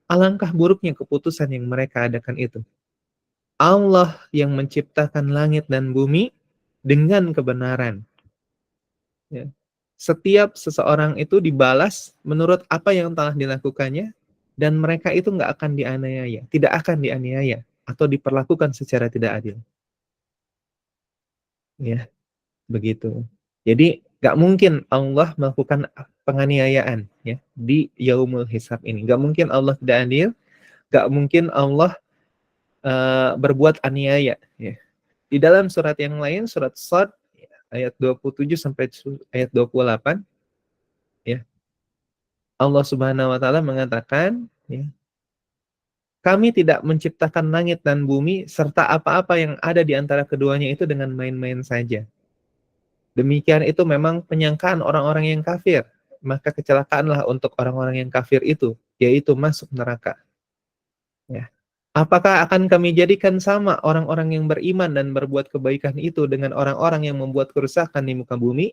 Alangkah buruknya keputusan yang mereka adakan itu. Allah yang menciptakan langit dan bumi dengan kebenaran. Ya. Setiap seseorang itu dibalas menurut apa yang telah dilakukannya, dan mereka itu nggak akan dianiaya, tidak akan dianiaya atau diperlakukan secara tidak adil. Ya, begitu. Jadi nggak mungkin Allah melakukan penganiayaan, ya, di yaumul hisab ini. Nggak mungkin Allah tidak adil, nggak mungkin Allah berbuat aniaya. Ya. Di dalam surat yang lain, surat Shad ayat 27 sampai ayat 28, ya, Allah Subhanahu wa taala mengatakan, ya, kami tidak menciptakan langit dan bumi serta apa-apa yang ada di antara keduanya itu dengan main-main saja. Demikian itu memang penyangkaan orang-orang yang kafir. Maka kecelakaanlah untuk orang-orang yang kafir itu, yaitu masuk neraka. Ya. Apakah akan kami jadikan sama orang-orang yang beriman dan berbuat kebaikan itu dengan orang-orang yang membuat kerusakan di muka bumi?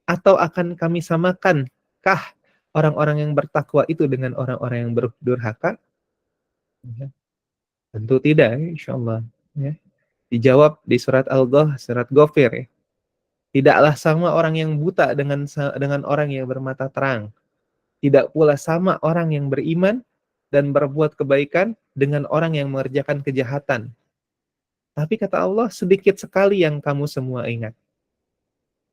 Atau akan kami samakan orang-orang yang bertakwa itu dengan orang-orang yang berdurhaka? Ya. Tentu tidak, insya Allah. Ya. Dijawab di surat surat Ghafir. Ya. Tidaklah sama orang yang buta dengan orang yang bermata terang. Tidak pula sama orang yang beriman dan berbuat kebaikan dengan orang yang mengerjakan kejahatan. Tapi kata Allah, sedikit sekali yang kamu semua ingat.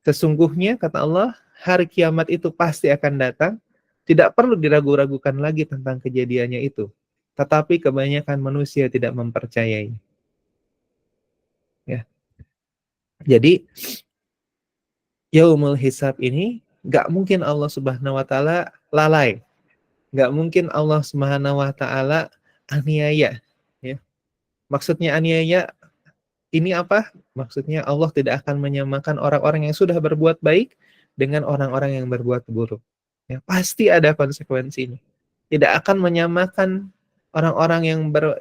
Sesungguhnya, kata Allah, hari kiamat itu pasti akan datang. Tidak perlu diragu-ragukan lagi tentang kejadiannya itu. Tetapi kebanyakan manusia tidak mempercayai. Ya. Jadi, yaumul hisab ini nggak mungkin Allah Subhanahu wa taala lalai. Nggak mungkin Allah Subhanahu wa taala aniaya. Ya. Maksudnya aniaya ini apa? Maksudnya Allah tidak akan menyamakan orang-orang yang sudah berbuat baik dengan orang-orang yang berbuat buruk. Ya, pasti ada konsekuensinya. Tidak akan menyamakan orang-orang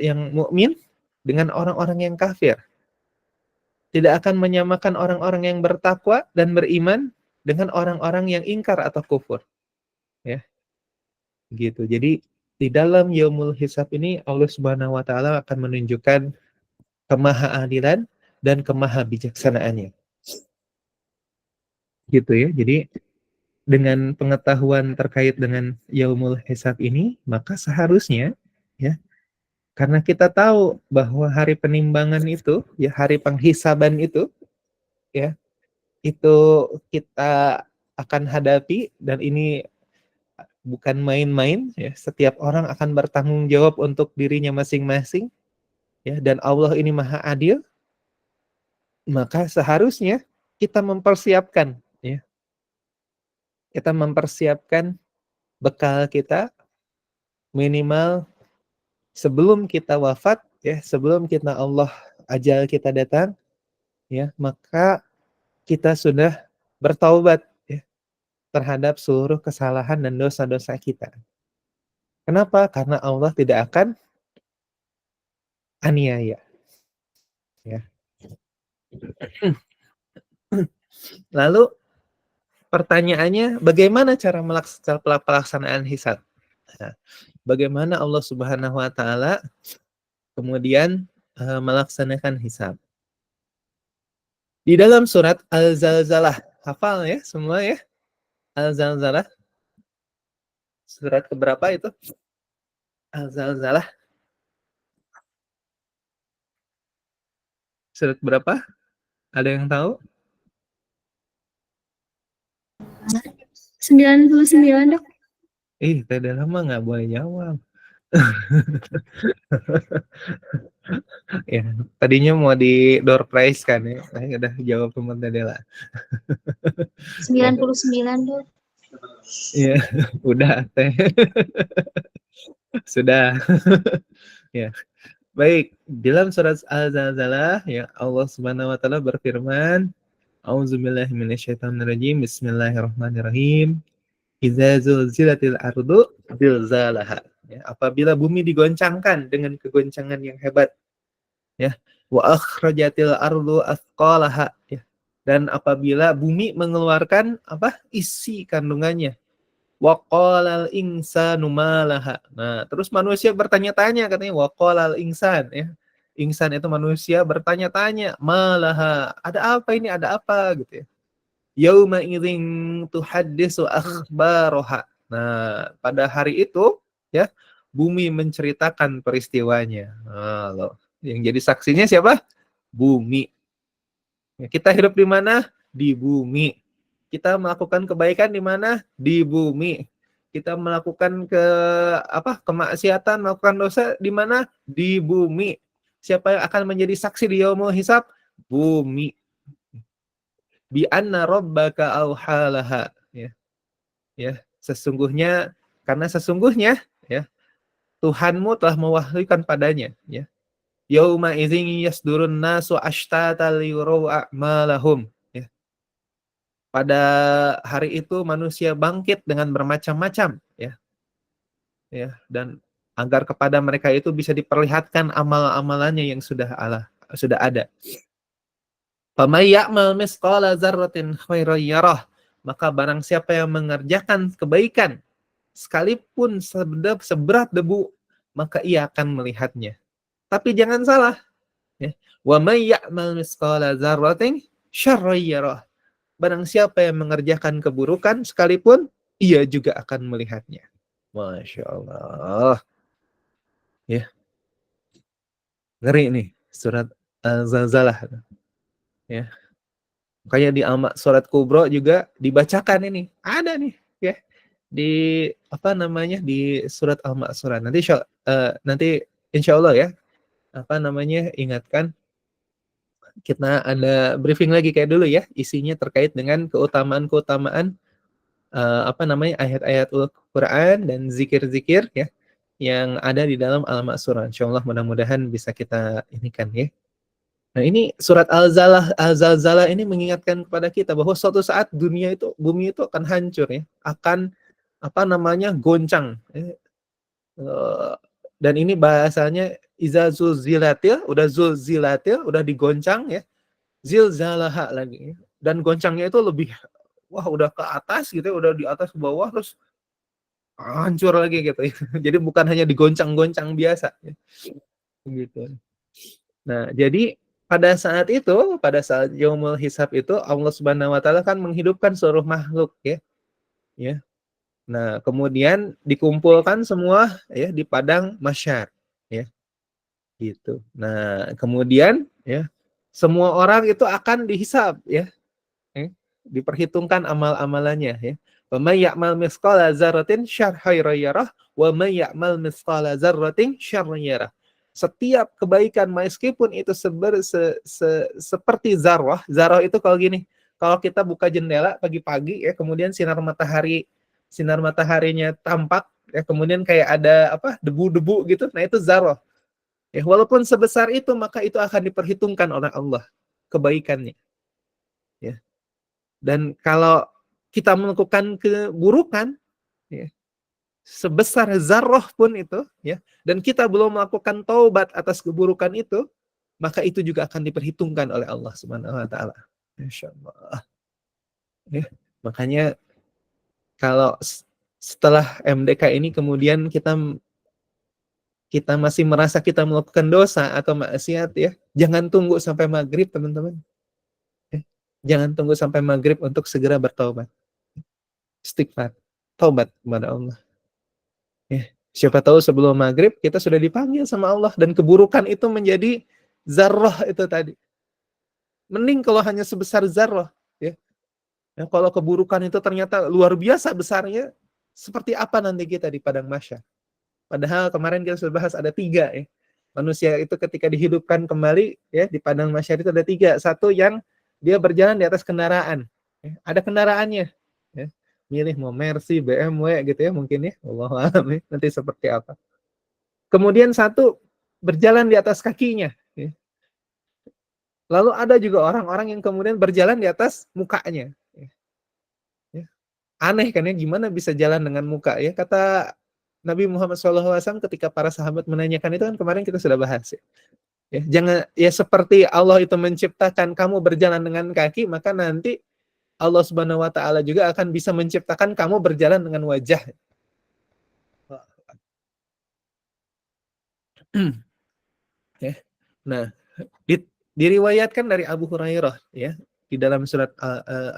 yang mukmin dengan orang-orang yang kafir. Tidak akan menyamakan orang-orang yang bertakwa dan beriman dengan orang-orang yang ingkar atau kufur. Ya, gitu. Jadi di dalam yaumul hisab ini Allah Subhanahu wa taala akan menunjukkan kemahaadilan dan kemahabijaksanaannya. Gitu ya. Jadi dengan pengetahuan terkait dengan yaumul hisab ini, maka seharusnya, ya, karena kita tahu bahwa hari penimbangan itu, ya, hari penghisaban itu, ya, itu kita akan hadapi, dan ini bukan main-main, ya. Setiap orang akan bertanggung jawab untuk dirinya masing-masing, ya, dan Allah ini Maha Adil. Maka seharusnya kita mempersiapkan, ya, kita mempersiapkan bekal kita minimal sebelum kita wafat, ya, sebelum Allah ajal kita datang, ya, maka kita sudah bertaubat, ya, terhadap seluruh kesalahan dan dosa-dosa kita. Kenapa? Karena Allah tidak akan aniaya, ya. Lalu pertanyaannya, bagaimana cara pelaksanaan hisab? Nah, bagaimana Allah Subhanahu wa taala kemudian melaksanakan hisab? Di dalam surat Al-Zalzalah, hafal ya semua ya? Al-Zalzalah, surat keberapa itu? Al-Zalzalah, surat berapa? Ada yang tahu? 99, Dok. Tidak lama nggak boleh jawab. Ya, tadinya mau di door prize kan ya. Saya udah jawab teman tadi lah. 99, Dok. Iya, udah teh. Sudah. Ya. Baik, dalam surat Al-Zalzalah ya Allah Subhanahu wa taala berfirman, A'udzubillahi minasyaitonirrajim. Bismillahirrahmanirrahim. Idza zulzilatil ardu zilzalaha. Ya, apabila bumi digoncangkan dengan kegoncangan yang hebat. Ya. Wa akhrajatil ardu athqalaha. Ya. Dan apabila bumi mengeluarkan isi kandungannya. Wa qalal insanu malaha. Nah, terus manusia bertanya-tanya katanya wa qalal insan ya. Insan itu manusia bertanya-tanya, malaha, ada apa ini? Ada apa gitu ya. Yauma idzin tuhaddisu akhbaraha. Nah, pada hari itu ya, bumi menceritakan peristiwanya. Nah, loh. Yang jadi saksinya siapa? Bumi. Ya, kita hidup di mana? Di bumi. Kita melakukan kebaikan di mana? Di bumi. Kita melakukan kemaksiatan, melakukan dosa di mana? Di bumi. Siapa yang akan menjadi saksi di yaumul hisab? Bumi. Bi anna rabbaka auhalaha. Ya. Ya, sesungguhnya ya, Tuhanmu telah mewahyukan padanya, ya. Yauma idzin yasdurun nasu ashtata liyuraw a'malahum. Ya. Pada hari itu manusia bangkit dengan bermacam-macam, ya. Ya, dan agar kepada mereka itu bisa diperlihatkan amal-amalannya yang sudah ada. Famay ya'mal misqala dzarratin khairan yarah. Maka barang siapa yang mengerjakan kebaikan sekalipun seberat debu, maka ia akan melihatnya. Tapi jangan salah, ya. Wa may ya'mal misqala dzarratin syarran yarah. Barang siapa yang mengerjakan keburukan sekalipun, ia juga akan melihatnya. Masya Allah. Ya, ngeri nih surat Al-Zalzalah. Ya, makanya di surat Kubro juga dibacakan ini. Ada nih, ya. Di di surat Al-Ma'surat. Nanti insya Allah ya, ingatkan kita ada briefing lagi kayak dulu ya, isinya terkait dengan keutamaan ayat-ayat Al-Quran dan zikir-zikir ya yang ada di dalam Al-Ma'surat. Insyaallah mudah-mudahan bisa kita inikan ya. Nah, ini surat Al-Zalzalah ini mengingatkan kepada kita bahwa suatu saat bumi itu akan hancur ya, akan goncang. Dan ini bahasanya iza zulzilatil, udah digoncang ya. Zilzalaha lagi. Dan goncangnya itu lebih udah ke atas gitu ya, udah di atas ke bawah terus hancur lagi gitu ya. Jadi bukan hanya digoncang-goncang biasa ya. Gitu. Nah, jadi pada saat yaumul hisab itu Allah Subhanahu wa taala kan menghidupkan seluruh makhluk ya. Ya. Nah, kemudian dikumpulkan semua ya di padang mahsyar ya. Gitu. Nah, kemudian ya semua orang itu akan dihisab ya. Diperhitungkan amal-amalannya ya. Wa may ya'mal mithqala dzarratin syarran yarah wa may ya'mal mithqala dzarratin syarran yarah. Setiap kebaikan meskipun itu seperti zarrah itu kalau gini, kalau kita buka jendela pagi-pagi ya, kemudian sinar mataharinya tampak ya, kemudian kayak ada debu-debu gitu, nah itu zarrah. Ya, walaupun sebesar itu maka itu akan diperhitungkan oleh Allah kebaikannya. Ya. Dan kalau kita melakukan keburukan ya, sebesar zarrah pun itu ya, dan kita belum melakukan taubat atas keburukan itu, maka itu juga akan diperhitungkan oleh Allah Subhanahu wa taala. Insyaallah. Ya. Makanya kalau setelah MDK ini kemudian kita masih merasa kita melakukan dosa atau maksiat ya, jangan tunggu sampai maghrib teman-teman. Jangan tunggu sampai maghrib untuk segera bertobat. Istighfar, taubat kepada Allah. Ya, siapa tahu sebelum maghrib kita sudah dipanggil sama Allah dan keburukan itu menjadi zarrah itu tadi. Mending kalau hanya sebesar zarrah. Ya. Ya, kalau keburukan itu ternyata luar biasa besarnya, seperti apa nanti kita di padang mahsyar? Padahal kemarin kita sudah bahas ada 3 ya. Manusia itu ketika dihidupkan kembali ya di padang mahsyar itu ada 3. Satu yang dia berjalan di atas kendaraan. Ya, ada kendaraannya. Ya. Milih mau Mercy, BMW gitu ya mungkin ya. Wallahu a'lam ya. Nanti seperti apa. Kemudian satu berjalan di atas kakinya. Ya. Lalu ada juga orang-orang yang kemudian berjalan di atas mukanya. Ya. Aneh kan ya, gimana bisa jalan dengan muka ya. Kata Nabi Muhammad SAW ketika para sahabat menanyakan itu kan kemarin kita sudah bahas ya. Ya, jangan ya seperti Allah itu menciptakan kamu berjalan dengan kaki, maka nanti Allah Subhanahu wa taala juga akan bisa menciptakan kamu berjalan dengan wajah. Ya. Nah, diriwayatkan dari Abu Hurairah ya di dalam surat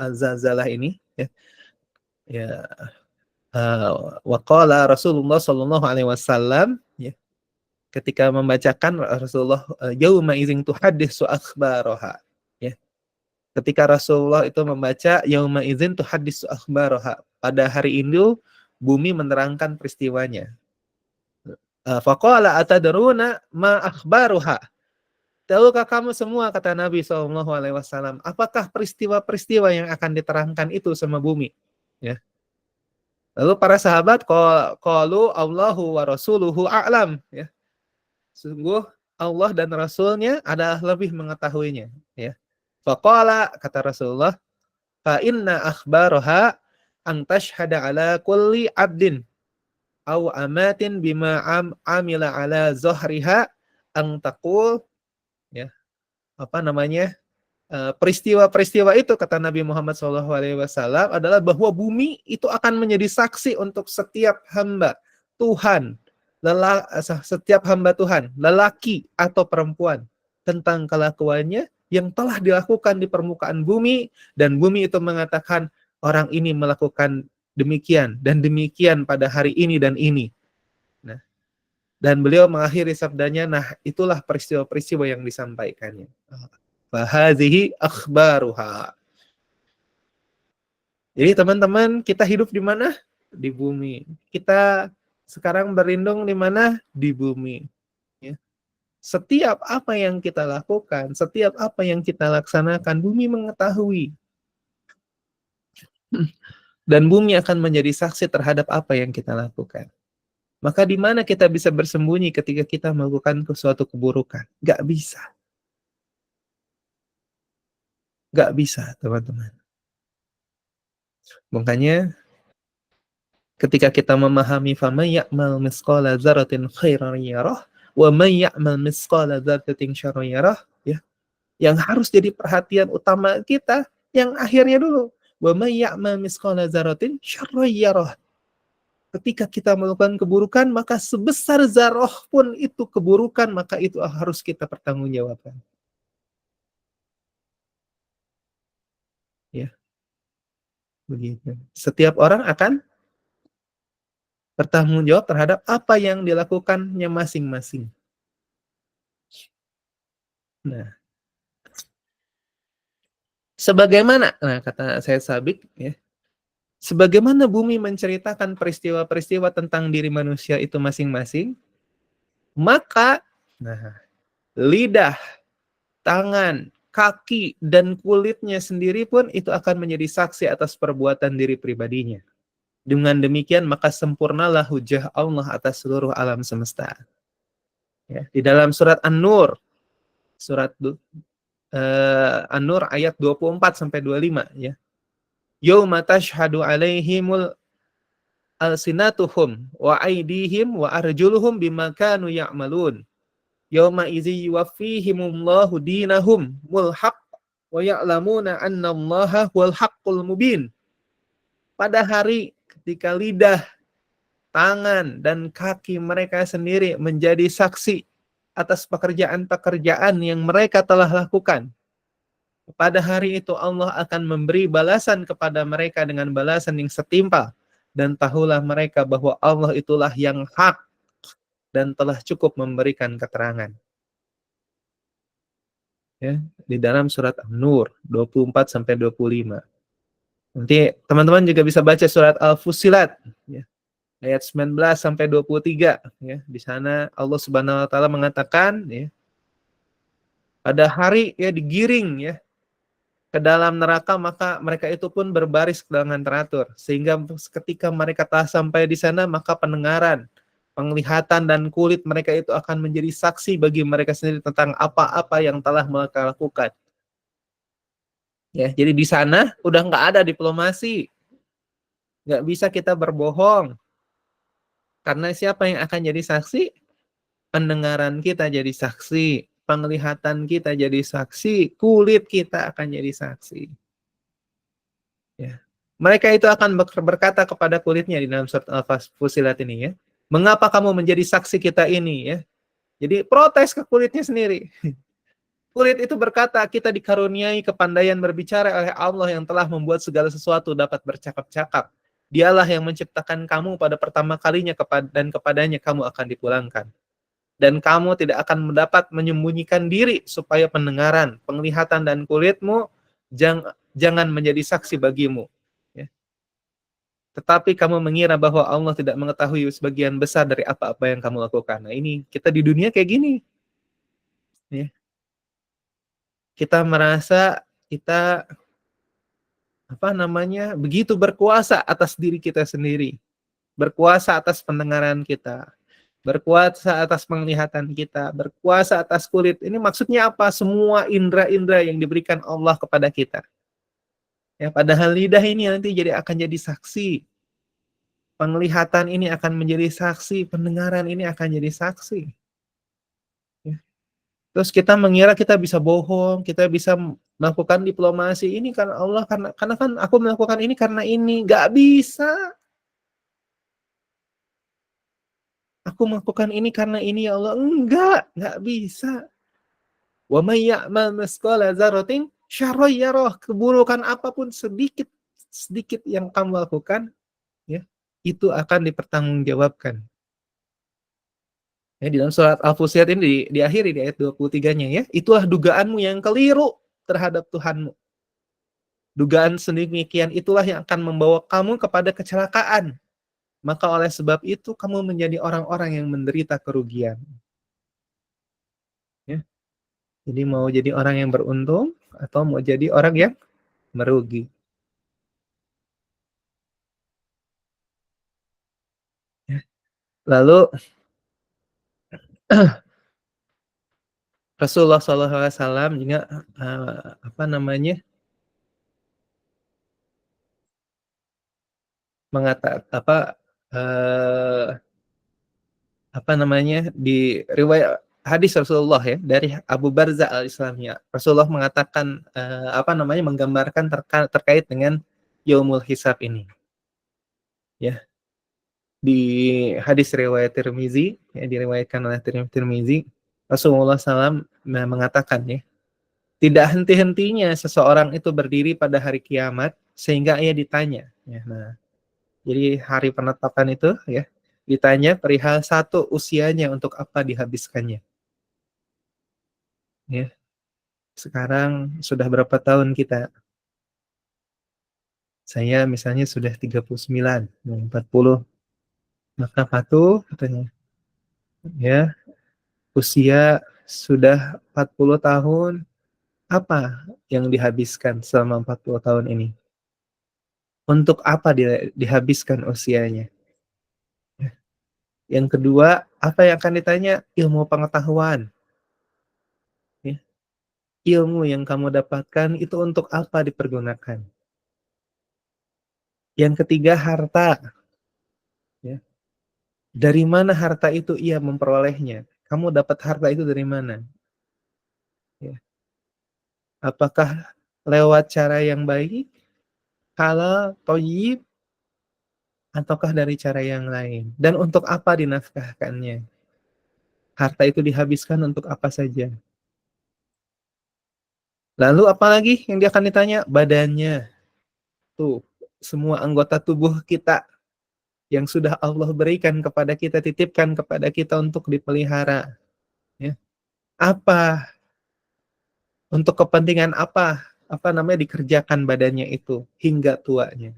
Az-Zalzalah ini ya. Ya waqala Rasulullah sallallahu alaihi wasallam ya ketika membacakan Rasulullah yauma idzin tuhaddisu akhbaraha ya. Ketika Rasulullah itu membaca yauma idzin tuhaddisu akhbaraha, pada hari itu bumi menerangkan peristiwanya. Faqala atadruna ma akhbaruha? Tahukah kamu semua, kata Nabi SAW, apakah peristiwa-peristiwa yang akan diterangkan itu sama bumi? Ya. Lalu para sahabat qalu Allahu wa rasuluhu a'lam. Ya. Sungguh Allah dan Rasulnya adalah lebih mengetahuinya. Ya. Faqala, kata Rasulullah, fa inna akhbaraha an tashhada ala kulli abdin aw amatin bima amila ala zahriha an taqul ya. Apa namanya? Peristiwa-peristiwa itu kata Nabi Muhammad SAW adalah bahwa bumi itu akan menjadi saksi untuk setiap hamba Tuhan, setiap hamba Tuhan, lelaki atau perempuan, tentang kelakuannya yang telah dilakukan di permukaan bumi, dan bumi itu mengatakan orang ini melakukan demikian dan demikian pada hari ini dan ini. Nah, dan beliau mengakhiri sabdanya, nah itulah peristiwa-peristiwa yang disampaikannya. Fahazihi akhbaruha. Jadi teman-teman, kita hidup di mana? Di bumi. Kita sekarang berlindung di mana? Di bumi. Ya. Setiap apa yang kita lakukan, setiap apa yang kita laksanakan, bumi mengetahui. Dan bumi akan menjadi saksi terhadap apa yang kita lakukan. Maka di mana kita bisa bersembunyi ketika kita melakukan suatu keburukan? Gak bisa. Gak bisa, teman-teman. Makanya ketika kita memahami faman ya'mal misqala dzarratin khairan yarah wa man ya'mal misqala dzarratin syarran yarah, ya. Yang harus jadi perhatian utama kita yang akhirnya dulu. Wa man ya'mal misqala dzarratin syarran yarah. Ketika kita melakukan keburukan, maka sebesar zarah pun itu keburukan, maka itu harus kita pertanggungjawabkan. Ya. Begitu. Setiap orang akan bertanggung jawab terhadap apa yang dilakukannya masing-masing. Nah, sebagaimana, kata Syed Sabiq, ya, sebagaimana bumi menceritakan peristiwa-peristiwa tentang diri manusia itu masing-masing, maka lidah, tangan, kaki, dan kulitnya sendiri pun itu akan menjadi saksi atas perbuatan diri pribadinya. Dengan demikian, maka sempurnalah hujah Allah atas seluruh alam semesta. Ya, di dalam surat An-Nur, surat An-Nur ayat 24-25, ya. Yauma tashhadu alaihimul alsinatuhum wa aydihim wa arjuluhum bima kanu ya'malun. Yauma idzi yuwaffihimullahu dinahum wal haqq wa ya'lamuna annallaha wal haqqul mubin. pada hari ketika lidah, tangan, dan kaki mereka sendiri menjadi saksi atas pekerjaan-pekerjaan yang mereka telah lakukan. Pada hari itu Allah akan memberi balasan kepada mereka dengan balasan yang setimpal. Dan tahulah mereka bahwa Allah itulah yang hak dan telah cukup memberikan keterangan. Ya, di dalam surat An-Nur 24-25. Nanti teman-teman juga bisa baca surat Al-Fussilat, ya, ayat 19-23. Ya, di sana Allah Subhanahu wa taala mengatakan, ya, pada hari ya digiring ya ke dalam neraka, maka mereka itu pun berbaris dengan teratur, sehingga ketika mereka telah sampai di sana, maka pendengaran, penglihatan, dan kulit mereka itu akan menjadi saksi bagi mereka sendiri tentang apa-apa yang telah mereka lakukan. Ya, jadi di sana udah nggak ada diplomasi, nggak bisa kita berbohong, karena siapa yang akan jadi saksi? Pendengaran kita jadi saksi, penglihatan kita jadi saksi, kulit kita akan jadi saksi. Ya. Mereka itu akan berkata kepada kulitnya di dalam surat Al-Fussilat ini, ya, mengapa kamu menjadi saksi kita ini, ya? Jadi protes ke kulitnya sendiri. Kulit itu berkata, kita dikaruniai kepandaian berbicara oleh Allah yang telah membuat segala sesuatu dapat bercakap-cakap. Dialah yang menciptakan kamu pada pertama kalinya dan kepadanya kamu akan dipulangkan. Dan kamu tidak akan mendapat menyembunyikan diri supaya pendengaran, penglihatan, dan kulitmu jangan menjadi saksi bagimu. Ya. Tetapi kamu mengira bahwa Allah tidak mengetahui sebagian besar dari apa-apa yang kamu lakukan. Nah, ini kita di dunia kayak gini. Ya. Kita merasa kita begitu berkuasa atas diri kita sendiri, berkuasa atas pendengaran kita, berkuasa atas penglihatan kita, berkuasa atas kulit. Ini maksudnya apa? Semua indera-indera yang diberikan Allah kepada kita. Ya, padahal lidah ini nanti akan jadi saksi. Penglihatan ini akan menjadi saksi, pendengaran ini akan jadi saksi. Ya. Terus kita mengira kita bisa bohong, kita bisa melakukan diplomasi ini karena Allah, karena kan aku melakukan ini karena ini. Nggak bisa. Aku melakukan ini karena ini, ya Allah. Nggak bisa. Wa may ya'mal mithqala dzarratin syarran yarah. Keburukan apapun sedikit yang kamu lakukan, ya, itu akan dipertanggungjawabkan. Ya, di dalam surat Al-Fussilat ini diakhiri di ayat 23-nya, ya. Itulah dugaanmu yang keliru terhadap Tuhanmu. Dugaan sedemikian itulah yang akan membawa kamu kepada kecelakaan. Maka oleh sebab itu kamu menjadi orang-orang yang menderita kerugian. Ya. Jadi mau jadi orang yang beruntung atau mau jadi orang yang merugi. Ya. Lalu Rasulullah SAW juga di riwayat hadis Rasulullah, ya, dari Abu Barza al-Islamiyah. Rasulullah mengatakan menggambarkan terkait dengan yaumul hisab ini. Ya. Di hadis riwayat Tirmizi, ya, diriwayatkan oleh Tirmizi, Rasulullah SAW mengatakan, ya, tidak henti-hentinya seseorang itu berdiri pada hari kiamat sehingga ia ditanya. Ya, nah, jadi hari penetapan itu, ya, ditanya perihal satu, usianya untuk apa dihabiskannya. Ya. Sekarang sudah berapa tahun kita? Saya misalnya sudah 39, 40. Maka patuh katanya. Ya, usia sudah 40 tahun. Apa yang dihabiskan selama 40 tahun ini? Untuk apa dihabiskan usianya? Ya. Yang kedua, apa yang akan ditanya? Ilmu pengetahuan. Ya. Ilmu yang kamu dapatkan itu untuk apa dipergunakan? Yang ketiga, harta. Ya. Dari mana harta itu ia memperolehnya? Kamu dapat harta itu dari mana? Ya. Apakah lewat cara yang baik, halal, thayyib, ataukah dari cara yang lain? Dan untuk apa dinafkahkannya? Harta itu dihabiskan untuk apa saja? Lalu apalagi yang dia akan ditanya? Badannya. Tuh, semua anggota tubuh kita yang sudah Allah berikan kepada kita, titipkan kepada kita untuk dipelihara. Ya. Apa? Untuk kepentingan apa? Apa namanya dikerjakan badannya itu hingga tuanya?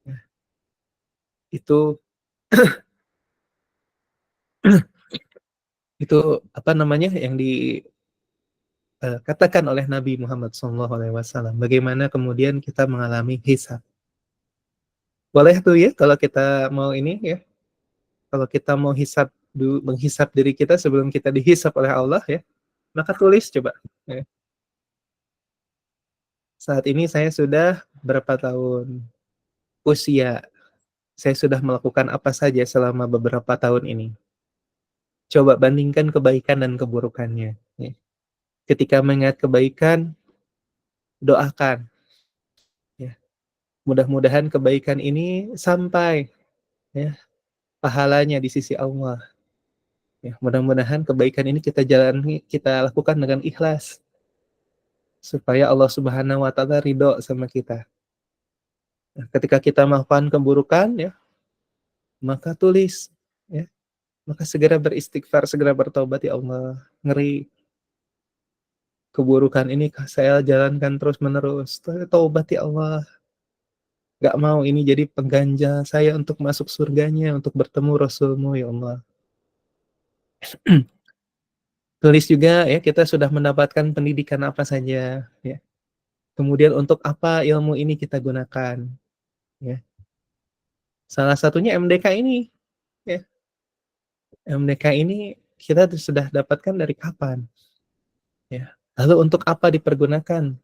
Ya. Itu itu apa namanya yang dikatakan oleh Nabi Muhammad SAW. Bagaimana kemudian kita mengalami hisab? Boleh tuh ya kalau kita mau ini ya, kalau kita mau menghisap diri kita sebelum kita dihisap oleh Allah ya, maka tulis coba. Ya. Saat ini saya sudah berapa tahun usia, saya sudah melakukan apa saja selama beberapa tahun ini. Coba bandingkan kebaikan dan keburukannya. Ya. Ketika mengingat kebaikan, doakan. Ya. Mudah-mudahan kebaikan ini sampai ya, pahalanya di sisi Allah. Ya, mudah-mudahan kebaikan ini kita jalani, kita lakukan dengan ikhlas. Supaya Allah Subhanahu wa taala ridho sama kita. Nah, ketika kita melakukan keburukan ya, maka tulis ya, maka segera beristighfar, segera bertobat, ya Allah, ngeri keburukan ini saya jalankan terus-menerus. Taubat ya Allah. Gak mau ini jadi pengganjal saya untuk masuk surganya, untuk bertemu Rasulmu ya Allah. Tulis juga ya, kita sudah mendapatkan pendidikan apa saja ya. Kemudian untuk apa ilmu ini kita gunakan ya. Salah satunya MDK ini ya. MDK ini kita sudah dapatkan dari kapan ya. Lalu untuk apa dipergunakan?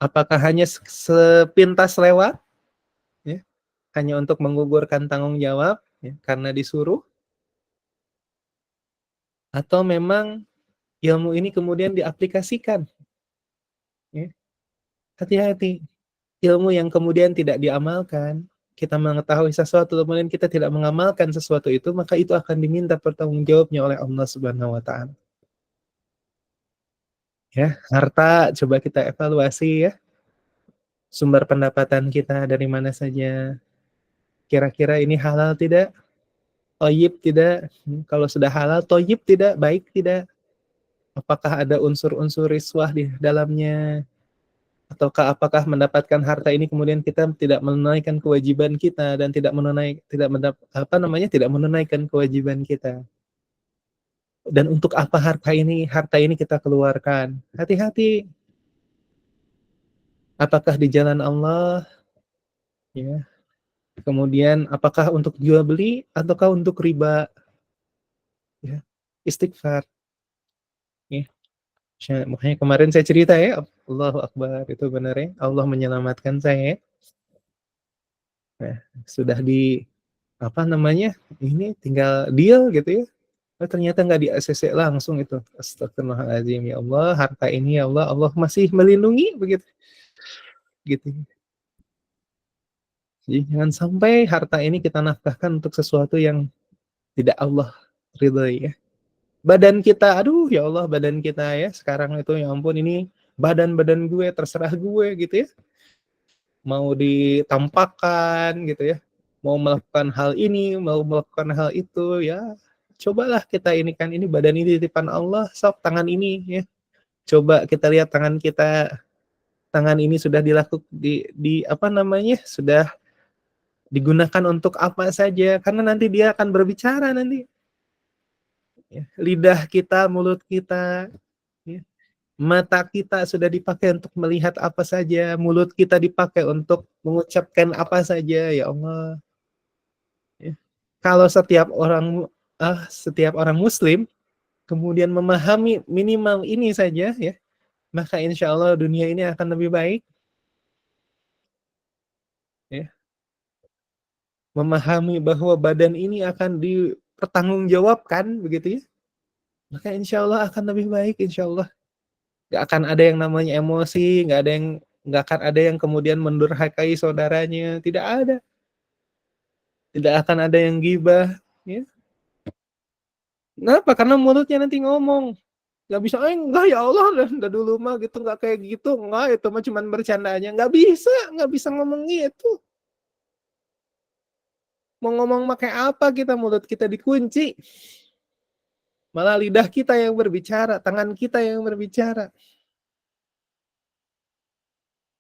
Apakah hanya sepintas lewat ya, hanya untuk menggugurkan tanggung jawab ya, karena disuruh, atau memang ilmu ini kemudian diaplikasikan ya. Hati-hati, ilmu yang kemudian tidak diamalkan, kita mengetahui sesuatu kemudian kita tidak mengamalkan sesuatu itu, maka itu akan diminta pertanggungjawabnya oleh Allah Subhanahu wa taala. Ya, harta coba kita evaluasi ya. Sumber pendapatan kita dari mana saja? Kira-kira ini halal tidak? Toyib tidak? Kalau sudah halal, toyib tidak? Baik tidak? Apakah ada unsur-unsur riswah di dalamnya? Ataukah apakah mendapatkan harta ini kemudian kita tidak menunaikan kewajiban kita dan tidak menunaikan kewajiban kita? Dan untuk apa harta ini kita keluarkan? Hati-hati. Apakah di jalan Allah? Ya. Kemudian apakah untuk jual beli ataukah untuk riba? Ya. Istighfar. Ya. Makanya kemarin saya cerita ya, Allahu Akbar, itu benar ya, Allah menyelamatkan saya. Nah, sudah apa namanya, ini tinggal deal gitu ya. Oh, ternyata nggak di ACC langsung itu. Astagfirullahaladzim, ya Allah, harta ini ya Allah, Allah masih melindungi begitu. Gitu. Jadi jangan sampai harta ini kita nafkahkan untuk sesuatu yang tidak Allah ridhoi ya. Badan kita, aduh ya Allah, badan kita ya sekarang itu ya ampun, ini badan gue terserah gue gitu ya. Mau ditampakkan gitu ya. Mau melakukan hal ini, mau melakukan hal itu ya. Cobalah kita ini kan, ini badan ini titipan Allah, sok tangan ini ya. Coba kita lihat tangan kita, tangan ini sudah di apa namanya, sudah digunakan untuk apa saja, karena nanti dia akan berbicara nanti. Ya, lidah kita, mulut kita, ya. Mata kita sudah dipakai untuk melihat apa saja, mulut kita dipakai untuk mengucapkan apa saja, ya Allah. Ya. Kalau setiap orang Muslim kemudian memahami minimal ini saja, ya, maka insya Allah dunia ini akan lebih baik. Ya. Memahami bahwa badan ini akan dipertanggungjawabkan, begitu ya, maka insya Allah akan lebih baik, insya Allah. Gak akan ada yang namanya emosi, gak akan ada yang kemudian mendurhakai saudaranya, tidak ada. Tidak akan ada yang gibah, ya. Kenapa? Karena mulutnya nanti ngomong. Nggak bisa, enggak ya Allah, udah dulu mah gitu, nggak kayak gitu, enggak, itu mah cuman bercanda aja. Nggak bisa ngomong gitu. Mau ngomong pakai apa kita, mulut kita dikunci. Malah lidah kita yang berbicara, tangan kita yang berbicara.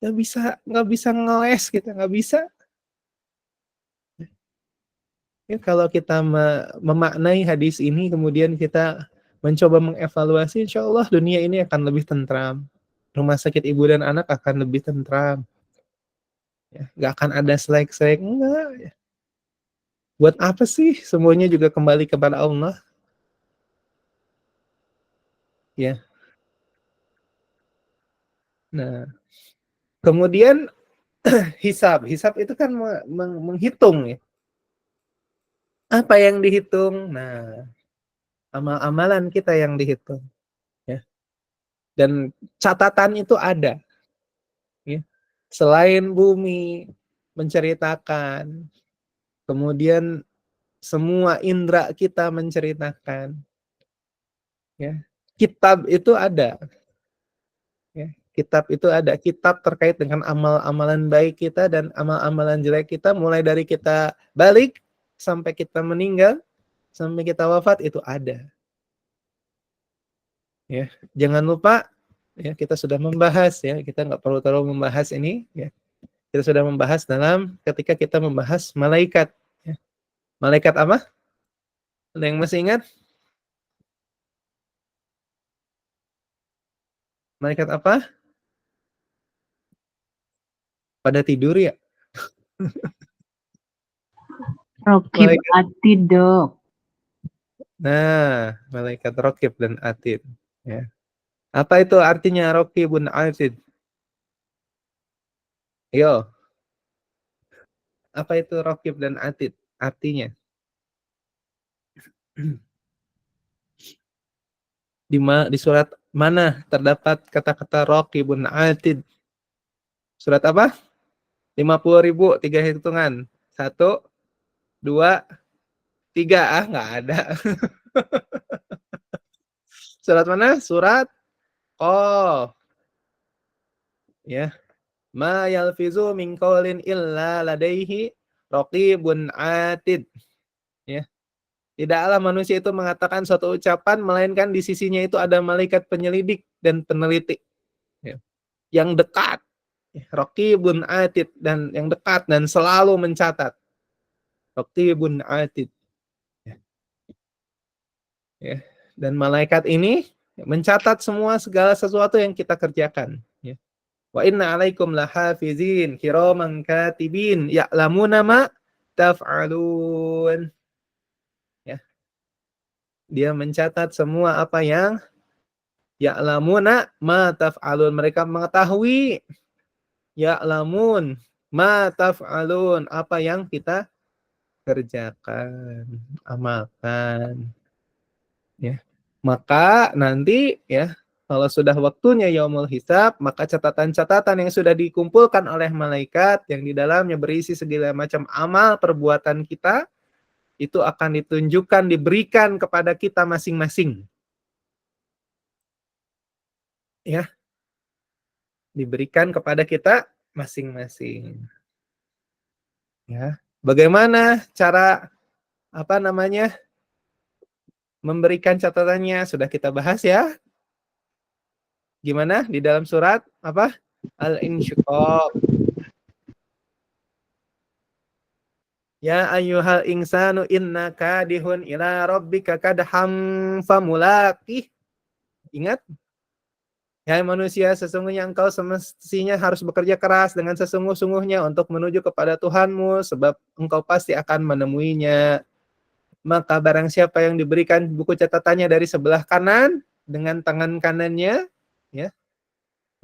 Nggak bisa ngeles kita, nggak bisa. Ya, kalau kita memaknai hadis ini, kemudian kita mencoba mengevaluasi, insya Allah dunia ini akan lebih tentram. Rumah sakit ibu dan anak akan lebih tentram. Ya, nggak akan ada selek-selek, enggak. Ya. Buat apa sih? Semuanya juga kembali kepada Allah. Ya. Nah, kemudian hisab. Hisab itu kan menghitung, ya. Apa yang dihitung? Nah, amal-amalan kita yang dihitung. Ya. Dan catatan itu ada. Ya. Selain bumi menceritakan, kemudian semua indera kita menceritakan, ya. Kitab itu ada, ya. Kitab itu ada, kitab terkait dengan amal-amalan baik kita dan amal-amalan jelek kita, mulai dari kita balik sampai kita meninggal, sampai kita wafat, itu ada. Ya, jangan lupa, ya, kita sudah membahas, ya, kita nggak perlu terlalu membahas ini, ya. Kita sudah membahas ketika kita membahas malaikat. Ya. Malaikat apa? Ada yang masih ingat? Malaikat apa? Pada tidur ya? Rokib Malaikat. Atid, Dok. Nah, malaikat Rokib dan Atid. Ya. Apa itu artinya Rokibun Atid? Yo, apa itu Rokib dan Atid? Artinya? Di surat mana terdapat kata-kata Rokibun Atid? Surat apa? 50.000, 3 hitungan. 1, 2, 3. Ah, nggak ada. Surat mana? Surat Qaf. Ya. Ma yalfizu min qaulin illa ladaihi raqibun atid. Ya. Tidaklah manusia itu mengatakan suatu ucapan melainkan di sisinya itu ada malaikat penyelidik dan peneliti. Ya. Yang dekat. Raqibun atid, dan yang dekat dan selalu mencatat. Raqibun atid. Ya. Ya. Dan malaikat ini mencatat semua segala sesuatu yang kita kerjakan. Ya. Wa inna alaikum lahafizin kiraman katibin ya'lamuna ma taf'alun. Ya. Dia mencatat semua apa yang ya'lamuna ma taf'alun. Mereka mengetahui ya'lamun ma taf'alun, apa yang kita kerjakan, amalkan. Ya. Maka nanti, ya, kalau sudah waktunya yaumul hisab, maka catatan-catatan yang sudah dikumpulkan oleh malaikat yang di dalamnya berisi segala macam amal perbuatan kita, itu akan ditunjukkan, diberikan kepada kita masing-masing. Ya. Diberikan kepada kita masing-masing. Ya. Bagaimana cara memberikan catatannya sudah kita bahas, ya. Gimana di dalam surat apa? Al-Insyiqaq. Ya ayyuhal insanu innaka kadihun ila rabbika kadham famulaqih. Ingat? Ya manusia, sesungguhnya engkau semestinya harus bekerja keras dengan sesungguh-sungguhnya untuk menuju kepada Tuhanmu, sebab engkau pasti akan menemuinya. Maka barang siapa yang diberikan buku catatannya dari sebelah kanan dengan tangan kanannya, ya,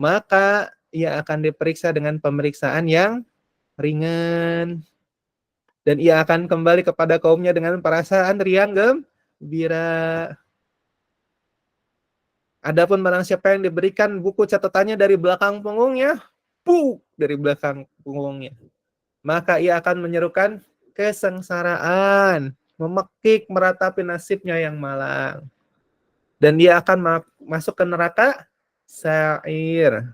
maka ia akan diperiksa dengan pemeriksaan yang ringan. Dan ia akan kembali kepada kaumnya dengan perasaan riang gembira. Adapun barang siapa yang diberikan buku catatannya dari belakang punggungnya, dari belakang punggungnya, maka ia akan menyerukan kesengsaraan, memekik meratapi nasibnya yang malang. Dan dia akan masuk ke neraka sa'ir.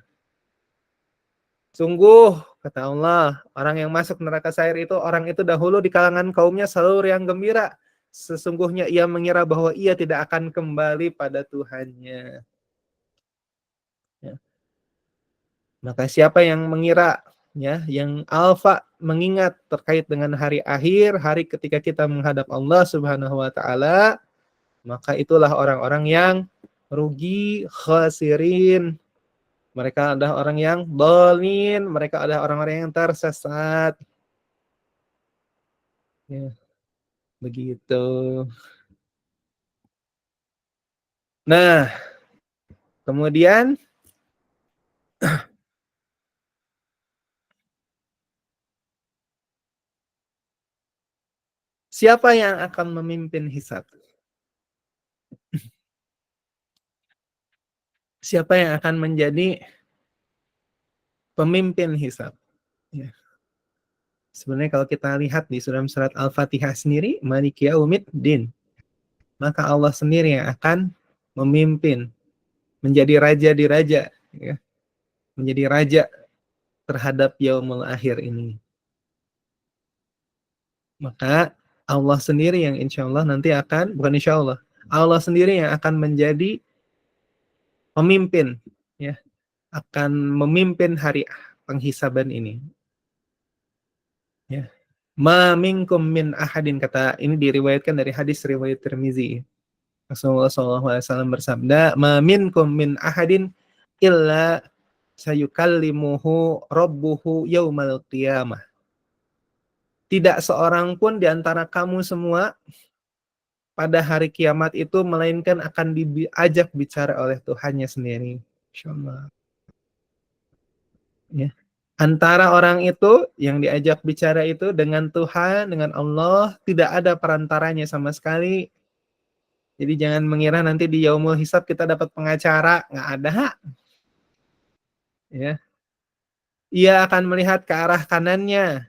Sungguh, kata Allah, orang yang masuk neraka sa'ir itu, orang itu dahulu di kalangan kaumnya selalu riang gembira. Sesungguhnya ia mengira bahwa ia tidak akan kembali pada Tuhannya. Ya. Maka siapa yang mengira, ya, yang alfa mengingat terkait dengan hari akhir, hari ketika kita menghadap Allah Subhanahu wa taala, maka itulah orang-orang yang rugi, khasirin. Mereka adalah orang yang dhalin, mereka adalah orang-orang yang tersesat. Ya, begitu. Nah, kemudian siapa yang akan memimpin hisab? Siapa yang akan menjadi pemimpin hisab? Ya. Sebenarnya kalau kita lihat di surat Al-Fatihah sendiri, Maliki Yaumiddin, maka Allah sendiri yang akan memimpin, menjadi raja di raja, ya. Menjadi raja terhadap yaumul akhir ini. Maka Allah sendiri yang insya Allah nanti akan, bukan insya Allah, Allah sendiri yang akan menjadi pemimpin, ya, akan memimpin hari penghisaban ini. Ya. Ma minkum min ahadin, kata ini diriwayatkan dari hadis riwayat Tirmizi. Rasulullah SAW bersabda, ma minkum min ahadin illa sayukallimuhu rabbuhu yaumal qiyamah. Tidak seorang pun di antara kamu semua pada hari kiamat itu melainkan akan diajak bicara oleh Tuhannya sendiri. Insyaallah. Ya. Antara orang itu yang diajak bicara itu dengan Tuhan, dengan Allah, tidak ada perantaranya sama sekali. Jadi jangan mengira nanti di yaumul hisab kita dapat pengacara, nggak ada. Ya. Ia akan melihat ke arah kanannya,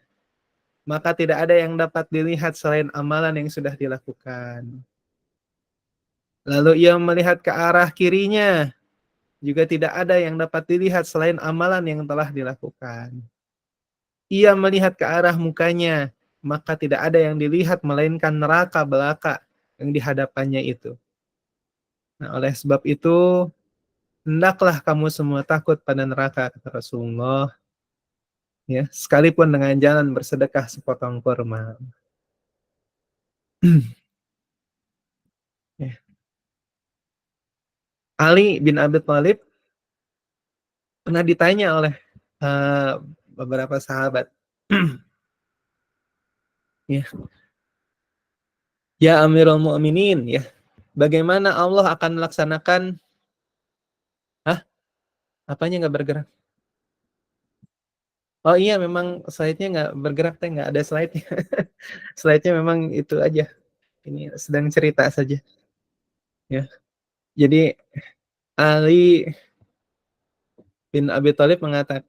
maka tidak ada yang dapat dilihat selain amalan yang sudah dilakukan. Lalu ia melihat ke arah kirinya, juga tidak ada yang dapat dilihat selain amalan yang telah dilakukan. Ia melihat ke arah mukanya, maka tidak ada yang dilihat melainkan neraka belaka yang di hadapannya itu. Nah, oleh sebab itu, hendaklah kamu semua takut pada neraka, kata Rasulullah. Ya, sekalipun dengan jalan bersedekah sepotong kurma. Ya. Ali bin Abi Thalib pernah ditanya oleh beberapa sahabat. Ya. Ya Amirul Mu'minin, ya. Bagaimana Allah akan melaksanakan apanya nggak bergerak? Oh iya, memang slide-nya nggak bergerak, nggak ada slide-nya. Slide-nya memang itu aja. Ini sedang cerita saja. Ya. Jadi Ali bin Abi Thalib mengatakan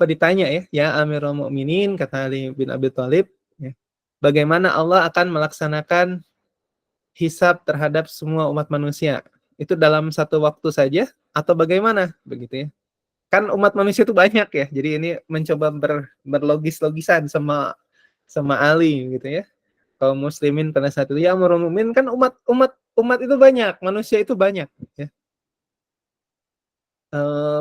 ditanya, ya Amirul Mukminin, kata Ali bin Abi Thalib, ya, bagaimana Allah akan melaksanakan hisab terhadap semua umat manusia? Itu dalam satu waktu saja atau bagaimana? Begitu ya. Kan umat manusia itu banyak ya. Jadi ini mencoba berlogis-logisan sama Ali gitu ya. Kaum muslimin pada saat itu, ya Amirul Mukminin, kan umat itu banyak, manusia itu banyak ya.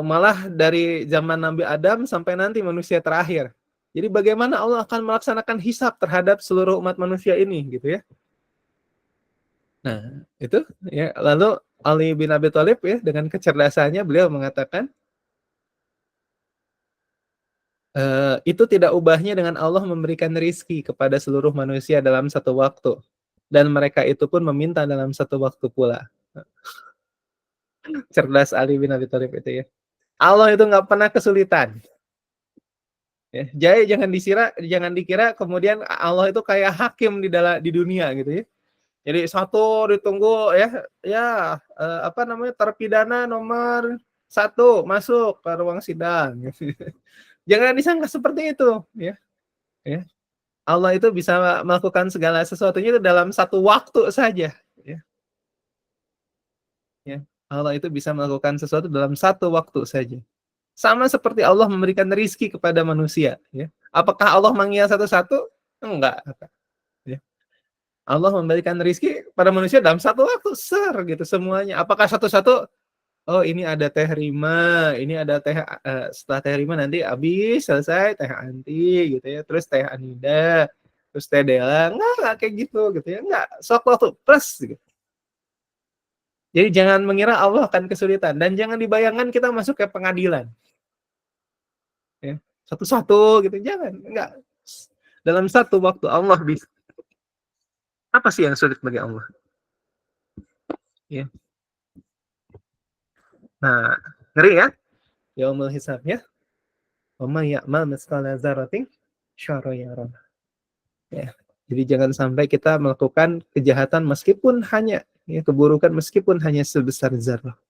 Malah dari zaman Nabi Adam sampai nanti manusia terakhir. Jadi bagaimana Allah akan melaksanakan hisab terhadap seluruh umat manusia ini gitu ya. Nah, itu ya, lalu Ali bin Abi Thalib ya dengan kecerdasannya beliau mengatakan, itu tidak ubahnya dengan Allah memberikan rizki kepada seluruh manusia dalam satu waktu, dan mereka itu pun meminta dalam satu waktu pula. Cerdas Ali bin Abi Thalib itu ya. Allah itu nggak pernah kesulitan. Ya, jadi jangan dikira kemudian Allah itu kayak hakim di dunia gitu ya. Jadi satu ditunggu ya terpidana nomor 1 masuk ke ruang sidang. Jangan disangka seperti itu ya. Ya. Allah itu bisa melakukan segala sesuatunya itu dalam satu waktu saja. Ya. Ya. Allah itu bisa melakukan sesuatu dalam satu waktu saja. Sama seperti Allah memberikan rizki kepada manusia. Ya. Apakah Allah manggil satu-satu? Enggak. Ya. Allah memberikan rizki pada manusia dalam satu waktu, gitu semuanya. Apakah satu-satu? Oh, ini ada teh Rima, ini ada teh setelah teh Rima nanti habis selesai teh Anti gitu ya, terus teh Anida, terus teh Dela, enggak kayak gitu ya, enggak, sok waktu plus gitu. Jadi jangan mengira Allah akan kesulitan dan jangan dibayangkan kita masuk ke pengadilan. Ya, satu-satu gitu, jangan, enggak. Dalam satu waktu Allah bisa. Apa sih yang sulit bagi Allah? Ya. Nah, ngeri ya? Yaumul hisab ya. Wa may ya'mal mithqala dzarratin syarran yarah. Ya. Jadi jangan sampai kita melakukan kejahatan meskipun hanya ya, keburukan meskipun hanya sebesar zarah.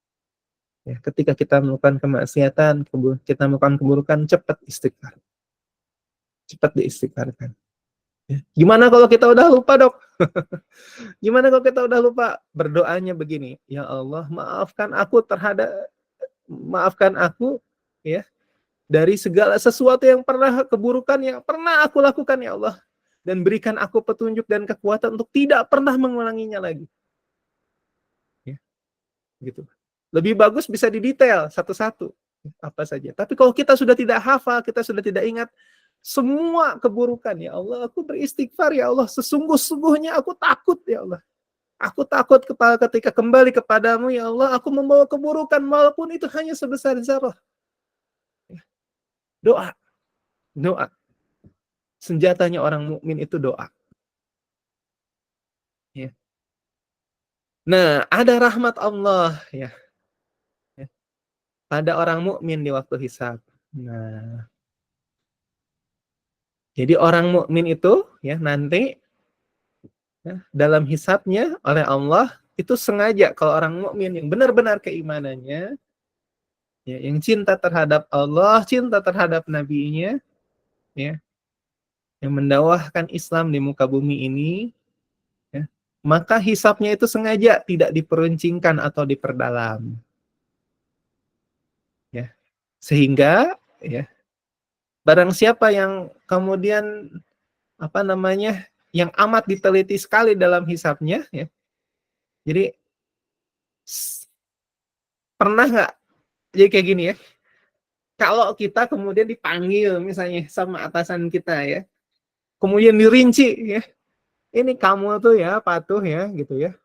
Ya, ketika kita melakukan kemaksiatan, kita melakukan keburukan, cepat istighfar. Cepat diistighfarkan. Ya. Gimana kalau kita udah lupa, Dok? Gimana kalau kita udah lupa? Berdoanya begini, ya Allah, maafkan aku ya dari segala sesuatu yang pernah keburukan yang pernah aku lakukan ya Allah, dan berikan aku petunjuk dan kekuatan untuk tidak pernah mengulanginya lagi. Ya, gitu. Lebih bagus bisa didetail satu-satu apa saja. Tapi kalau kita sudah tidak hafal, kita sudah tidak ingat semua keburukan, ya Allah, aku beristighfar ya Allah, sesungguh-sungguhnya aku takut ya Allah. Aku takut ketika kembali kepadamu ya Allah, aku membawa keburukan walaupun itu hanya sebesar zarah. Doa. Doa. Senjatanya orang mukmin itu doa. Ya. Nah, ada rahmat Allah ya. Pada orang mukmin di waktu hisab. Nah, jadi orang mukmin itu ya nanti ya, dalam hisabnya oleh Allah itu sengaja kalau orang mukmin yang benar-benar keimanannya ya, yang cinta terhadap Allah, cinta terhadap nabinya ya, yang mendakwahkan Islam di muka bumi ini ya, maka hisabnya itu sengaja tidak diperuncingkan atau diperdalam. Ya. Sehingga ya barang siapa yang kemudian yang amat diteliti sekali dalam hisabnya ya. Jadi pernah nggak jadi kayak gini ya, kalau kita kemudian dipanggil misalnya sama atasan kita ya, kemudian dirinci ya, ini kamu tuh ya patuh ya gitu ya,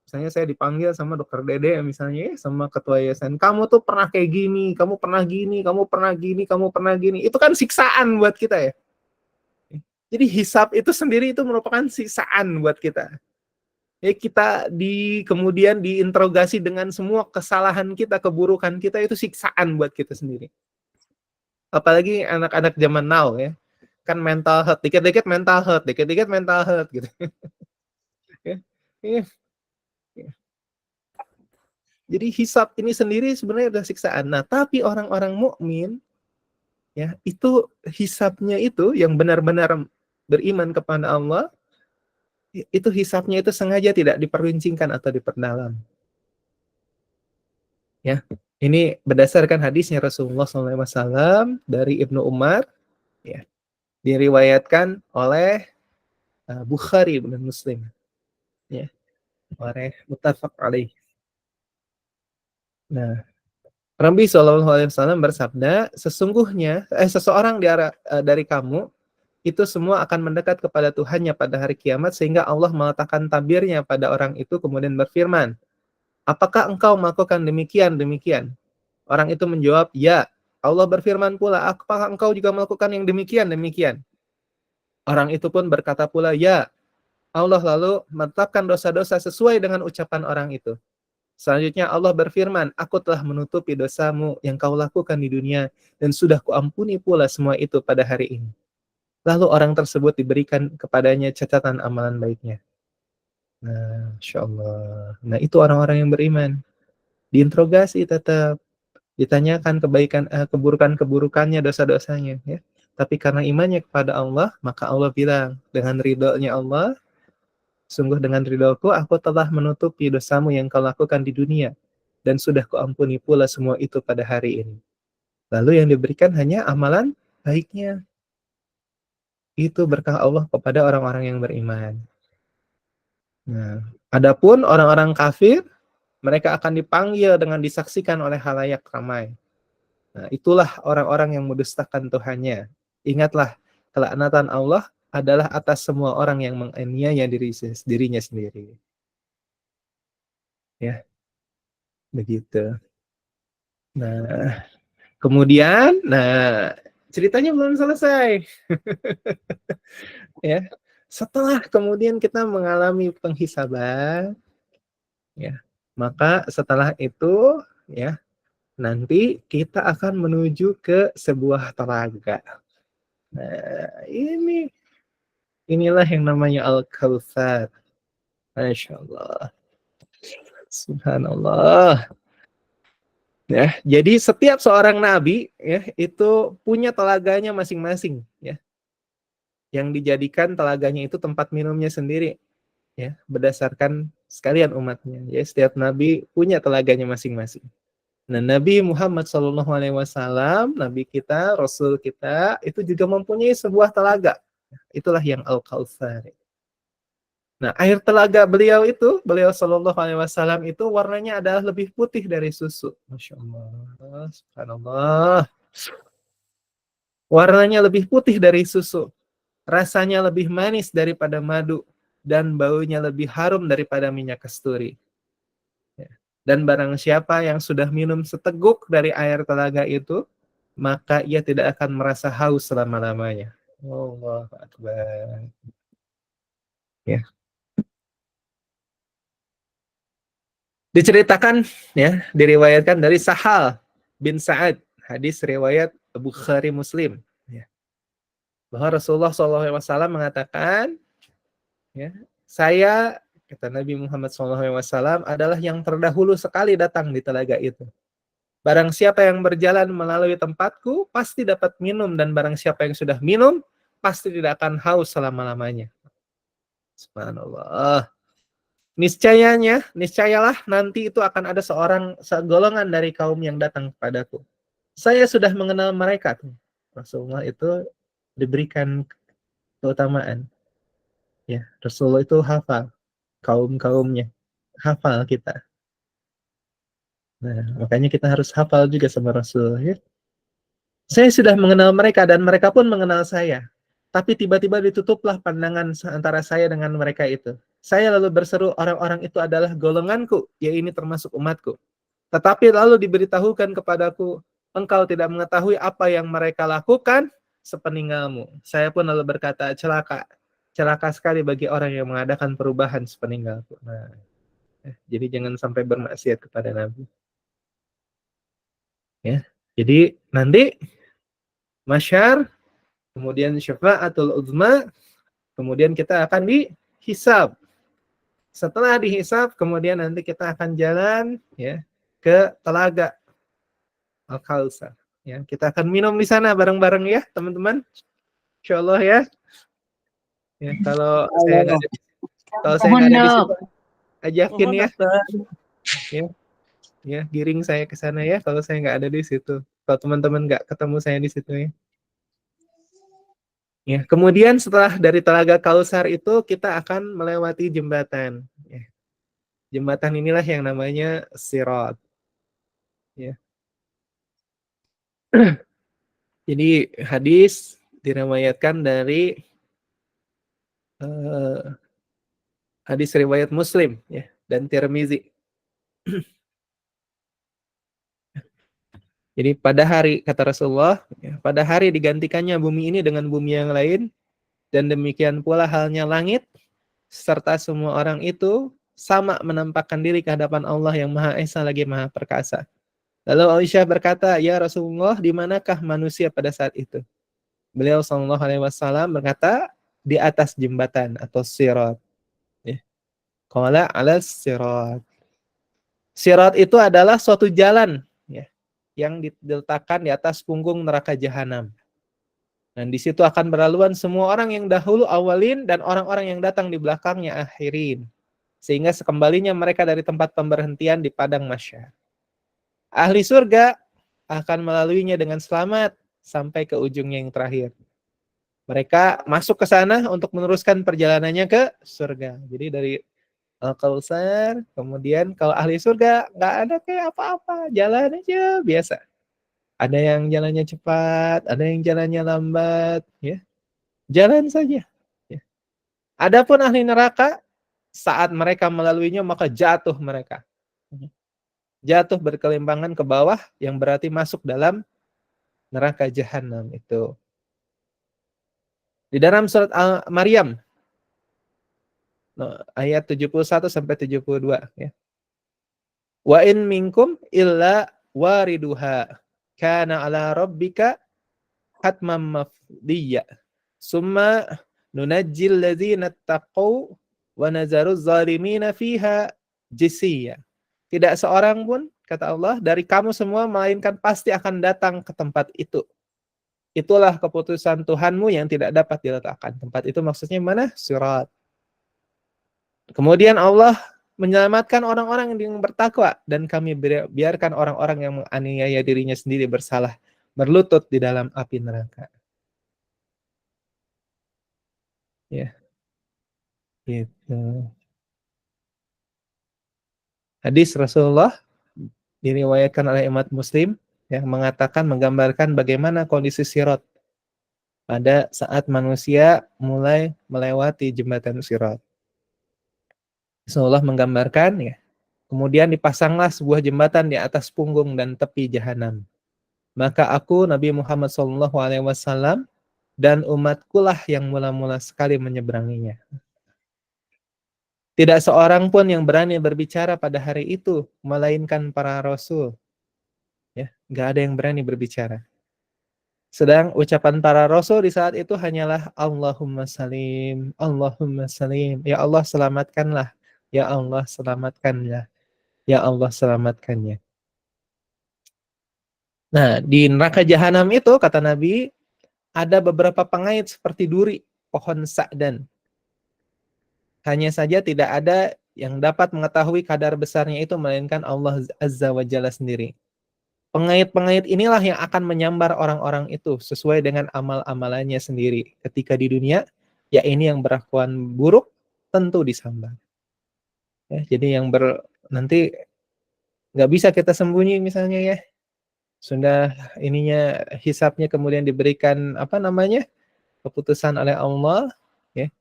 misalnya saya dipanggil sama dokter Dede misalnya ya, sama ketua yayasan, kamu tuh pernah kayak gini, kamu pernah gini, kamu pernah gini, kamu pernah gini, itu kan siksaan buat kita ya. Jadi hisab itu sendiri itu merupakan siksaan buat kita. Ya, kita kemudian diinterogasi dengan semua kesalahan kita, keburukan kita, itu siksaan buat kita sendiri. Apalagi anak-anak zaman now ya, kan mental health, dikit-dikit mental health, dikit-dikit mental health gitu. Ya. Jadi hisab ini sendiri sebenarnya adalah siksaan. Nah, tapi orang-orang mukmin ya, itu hisabnya itu yang benar-benar beriman kepada Allah, itu hisabnya itu sengaja tidak diperruncingkan atau diperdalam. Ya, ini berdasarkan hadisnya Rasulullah SAW dari Ibnu Umar, ya, diriwayatkan oleh Bukhari dan Muslim, ya, oleh muttafaq alaih. Nah, Nabi SAW bersabda, sesungguhnya seseorang dari kamu itu semua akan mendekat kepada Tuhannya pada hari kiamat sehingga Allah meletakkan tabirnya pada orang itu kemudian berfirman, apakah engkau melakukan demikian? Orang itu menjawab, ya. Allah berfirman pula, apakah engkau juga melakukan yang demikian? Orang itu pun berkata pula, ya. Allah lalu menetapkan dosa-dosa sesuai dengan ucapan orang itu. Selanjutnya Allah berfirman, aku telah menutupi dosamu yang kau lakukan di dunia dan sudah kuampuni pula semua itu pada hari ini. Lalu orang tersebut diberikan kepadanya catatan amalan baiknya. Nah, Insya Allah. Nah, itu orang-orang yang beriman. Diinterogasi tetap, ditanyakan keburukan-keburukannya, dosa-dosanya. Ya. tapi karena imannya kepada Allah, maka Allah bilang, dengan ridhonya Allah, sungguh dengan ridhoku aku telah menutupi dosamu yang kau lakukan di dunia, dan sudah kuampuni pula semua itu pada hari ini. Lalu yang diberikan hanya amalan baiknya. Itu berkah Allah kepada orang-orang yang beriman. Nah, adapun orang-orang kafir, mereka akan dipanggil dengan disaksikan oleh halayak ramai. Nah, itulah orang-orang yang mendustakan Tuhannya. Ingatlah, kelaknatan Allah adalah atas semua orang yang menganiaya dirinya sendiri. Ya, begitu. Nah, kemudian, ceritanya belum selesai. Ya, setelah kemudian kita mengalami penghisaban, ya, maka setelah itu, ya, nanti kita akan menuju ke sebuah telaga. Nah, inilah yang namanya Al-Kautsar. Masya Allah. Subhanallah. Ya, jadi setiap seorang nabi, ya, itu punya telaganya masing-masing, ya. Yang dijadikan telaganya itu tempat minumnya sendiri, ya, berdasarkan sekalian umatnya. Ya, setiap nabi punya telaganya masing-masing. Nah, Nabi Muhammad SAW, Nabi kita, Rasul kita, itu juga mempunyai sebuah telaga. Itulah yang Al-Kautsar. Nah, air telaga beliau Shallallahu Alaihi Wasallam itu warnanya adalah lebih putih dari susu. Masya Allah, Subhanallah. Warnanya lebih putih dari susu. Rasanya lebih manis daripada madu. Dan baunya lebih harum daripada minyak kasturi. Dan barang siapa yang sudah minum seteguk dari air telaga itu, maka ia tidak akan merasa haus selama-lamanya. Allahu Akbar. Ya. Diceritakan, ya, diriwayatkan dari Sahal bin Sa'ad, hadis riwayat Bukhari Muslim, ya, bahwa Rasulullah SAW mengatakan, ya, saya, kata Nabi Muhammad SAW, adalah yang terdahulu sekali datang di telaga itu. Barang siapa yang berjalan melalui tempatku, pasti dapat minum, dan barang siapa yang sudah minum, pasti tidak akan haus selama-lamanya. Subhanallah. Niscayalah nanti itu akan ada segolongan dari kaum yang datang kepadaku. Saya sudah mengenal mereka. Rasulullah itu diberikan keutamaan. Ya, Rasulullah itu hafal kaum-kaumnya. Hafal kita. Nah, makanya kita harus hafal juga sama Rasul, ya. Saya sudah mengenal mereka dan mereka pun mengenal saya. Tapi tiba-tiba ditutuplah pandangan antara saya dengan mereka itu. Saya lalu berseru, orang-orang itu adalah golonganku, ya ini termasuk umatku. Tetapi lalu diberitahukan kepadaku, engkau tidak mengetahui apa yang mereka lakukan sepeninggalmu. Saya pun lalu berkata, celaka. Celaka sekali bagi orang yang mengadakan perubahan sepeninggalku. Nah, jadi jangan sampai bermaksiat kepada Nabi. Ya, jadi nanti masyar, kemudian syafa'atul uzma, kemudian kita akan dihisab. Setelah dihisab, kemudian nanti kita akan jalan, ya, ke telaga Al-Kautsar. Ya, kita akan minum di sana bareng-bareng, ya, teman-teman. Insyaallah, ya. Ya, kalau saya nggak ada di situ, ajakin, ya. Ya. Ya, giring saya ke sana, ya, kalau saya nggak ada di situ. Kalau teman-teman nggak ketemu saya di situ, ya. Ya, kemudian setelah dari Telaga Kautsar itu kita akan melewati jembatan. Ya. Jembatan inilah yang namanya Sirat. Ya. Jadi hadis diriwayatkan dari hadis riwayat Muslim, ya, dan Tirmizi. Jadi pada hari, kata Rasulullah, ya, pada hari digantikannya bumi ini dengan bumi yang lain, dan demikian pula halnya langit, serta semua orang itu sama menampakkan diri ke hadapan Allah yang Maha Esa lagi Maha Perkasa. Lalu Aisyah berkata, ya Rasulullah, di manakah manusia pada saat itu? Beliau Shallallahu Alaihi Wasallam berkata, di atas jembatan atau sirat. Qala ala sirat. Sirat itu adalah suatu jalan, ya, yang diletakkan di atas punggung neraka jahanam. Dan di situ akan berlaluan semua orang yang dahulu awalin dan orang-orang yang datang di belakangnya akhirin. Sehingga sekembalinya mereka dari tempat pemberhentian di padang mahsyar. Ahli surga akan melaluinya dengan selamat sampai ke ujungnya yang terakhir. Mereka masuk ke sana untuk meneruskan perjalanannya ke surga. Jadi dari Al-Kautsar, kemudian kalau ahli surga nggak ada kayak apa-apa, jalan aja biasa. Ada yang jalannya cepat, ada yang jalannya lambat, ya. Jalan saja. Ya. Adapun ahli neraka, saat mereka melaluinya maka jatuh mereka. Jatuh berkelimpangan ke bawah yang berarti masuk dalam neraka jahanam itu. Di dalam surat Al-Maryam ayat 71 sampai 72 ya. Wa in minkum illa wariduha kana ala rabbika hatman mafdiyya summa nunajjil ladzina taqaw wa nazaruz zalimina fiha jisiyya. Tidak seorang pun, kata Allah, dari kamu semua melainkan pasti akan datang ke tempat itu. Itulah keputusan Tuhanmu yang tidak dapat diletakkan. Tempat itu maksudnya mana? Sirat. Kemudian Allah menyelamatkan orang-orang yang bertakwa dan kami biarkan orang-orang yang menganiaya dirinya sendiri bersalah berlutut di dalam api neraka. Ya, gitu. Hadis Rasulullah diriwayatkan oleh umat Muslim yang mengatakan menggambarkan bagaimana kondisi sirat pada saat manusia mulai melewati jembatan sirat. Rasulullah menggambarkan ya, kemudian dipasanglah sebuah jembatan di atas punggung dan tepi jahanam. Maka aku Nabi Muhammad SAW dan umatku lah yang mula-mula sekali menyeberanginya. Tidak seorang pun yang berani berbicara pada hari itu, melainkan para rasul. Ya, nggak ada yang berani berbicara. Sedang ucapan para rasul di saat itu hanyalah Allahumma salim, Allahumma salim. Ya Allah selamatkanlah, ya Allah selamatkanlah, ya Allah selamatkannya. Nah, di neraka jahanam itu kata Nabi ada beberapa pengait seperti duri pohon sa'dan. Hanya saja tidak ada yang dapat mengetahui kadar besarnya itu melainkan Allah Azza wa Jalla sendiri. Pengait-pengait inilah yang akan menyambar orang-orang itu sesuai dengan amal-amalannya sendiri. Ketika di dunia, ya ini yang berlakuan buruk tentu disambar. Ya, jadi yang nanti nggak bisa kita sembunyi misalnya ya. Sudah ininya hisapnya kemudian diberikan apa namanya keputusan oleh Allah, ya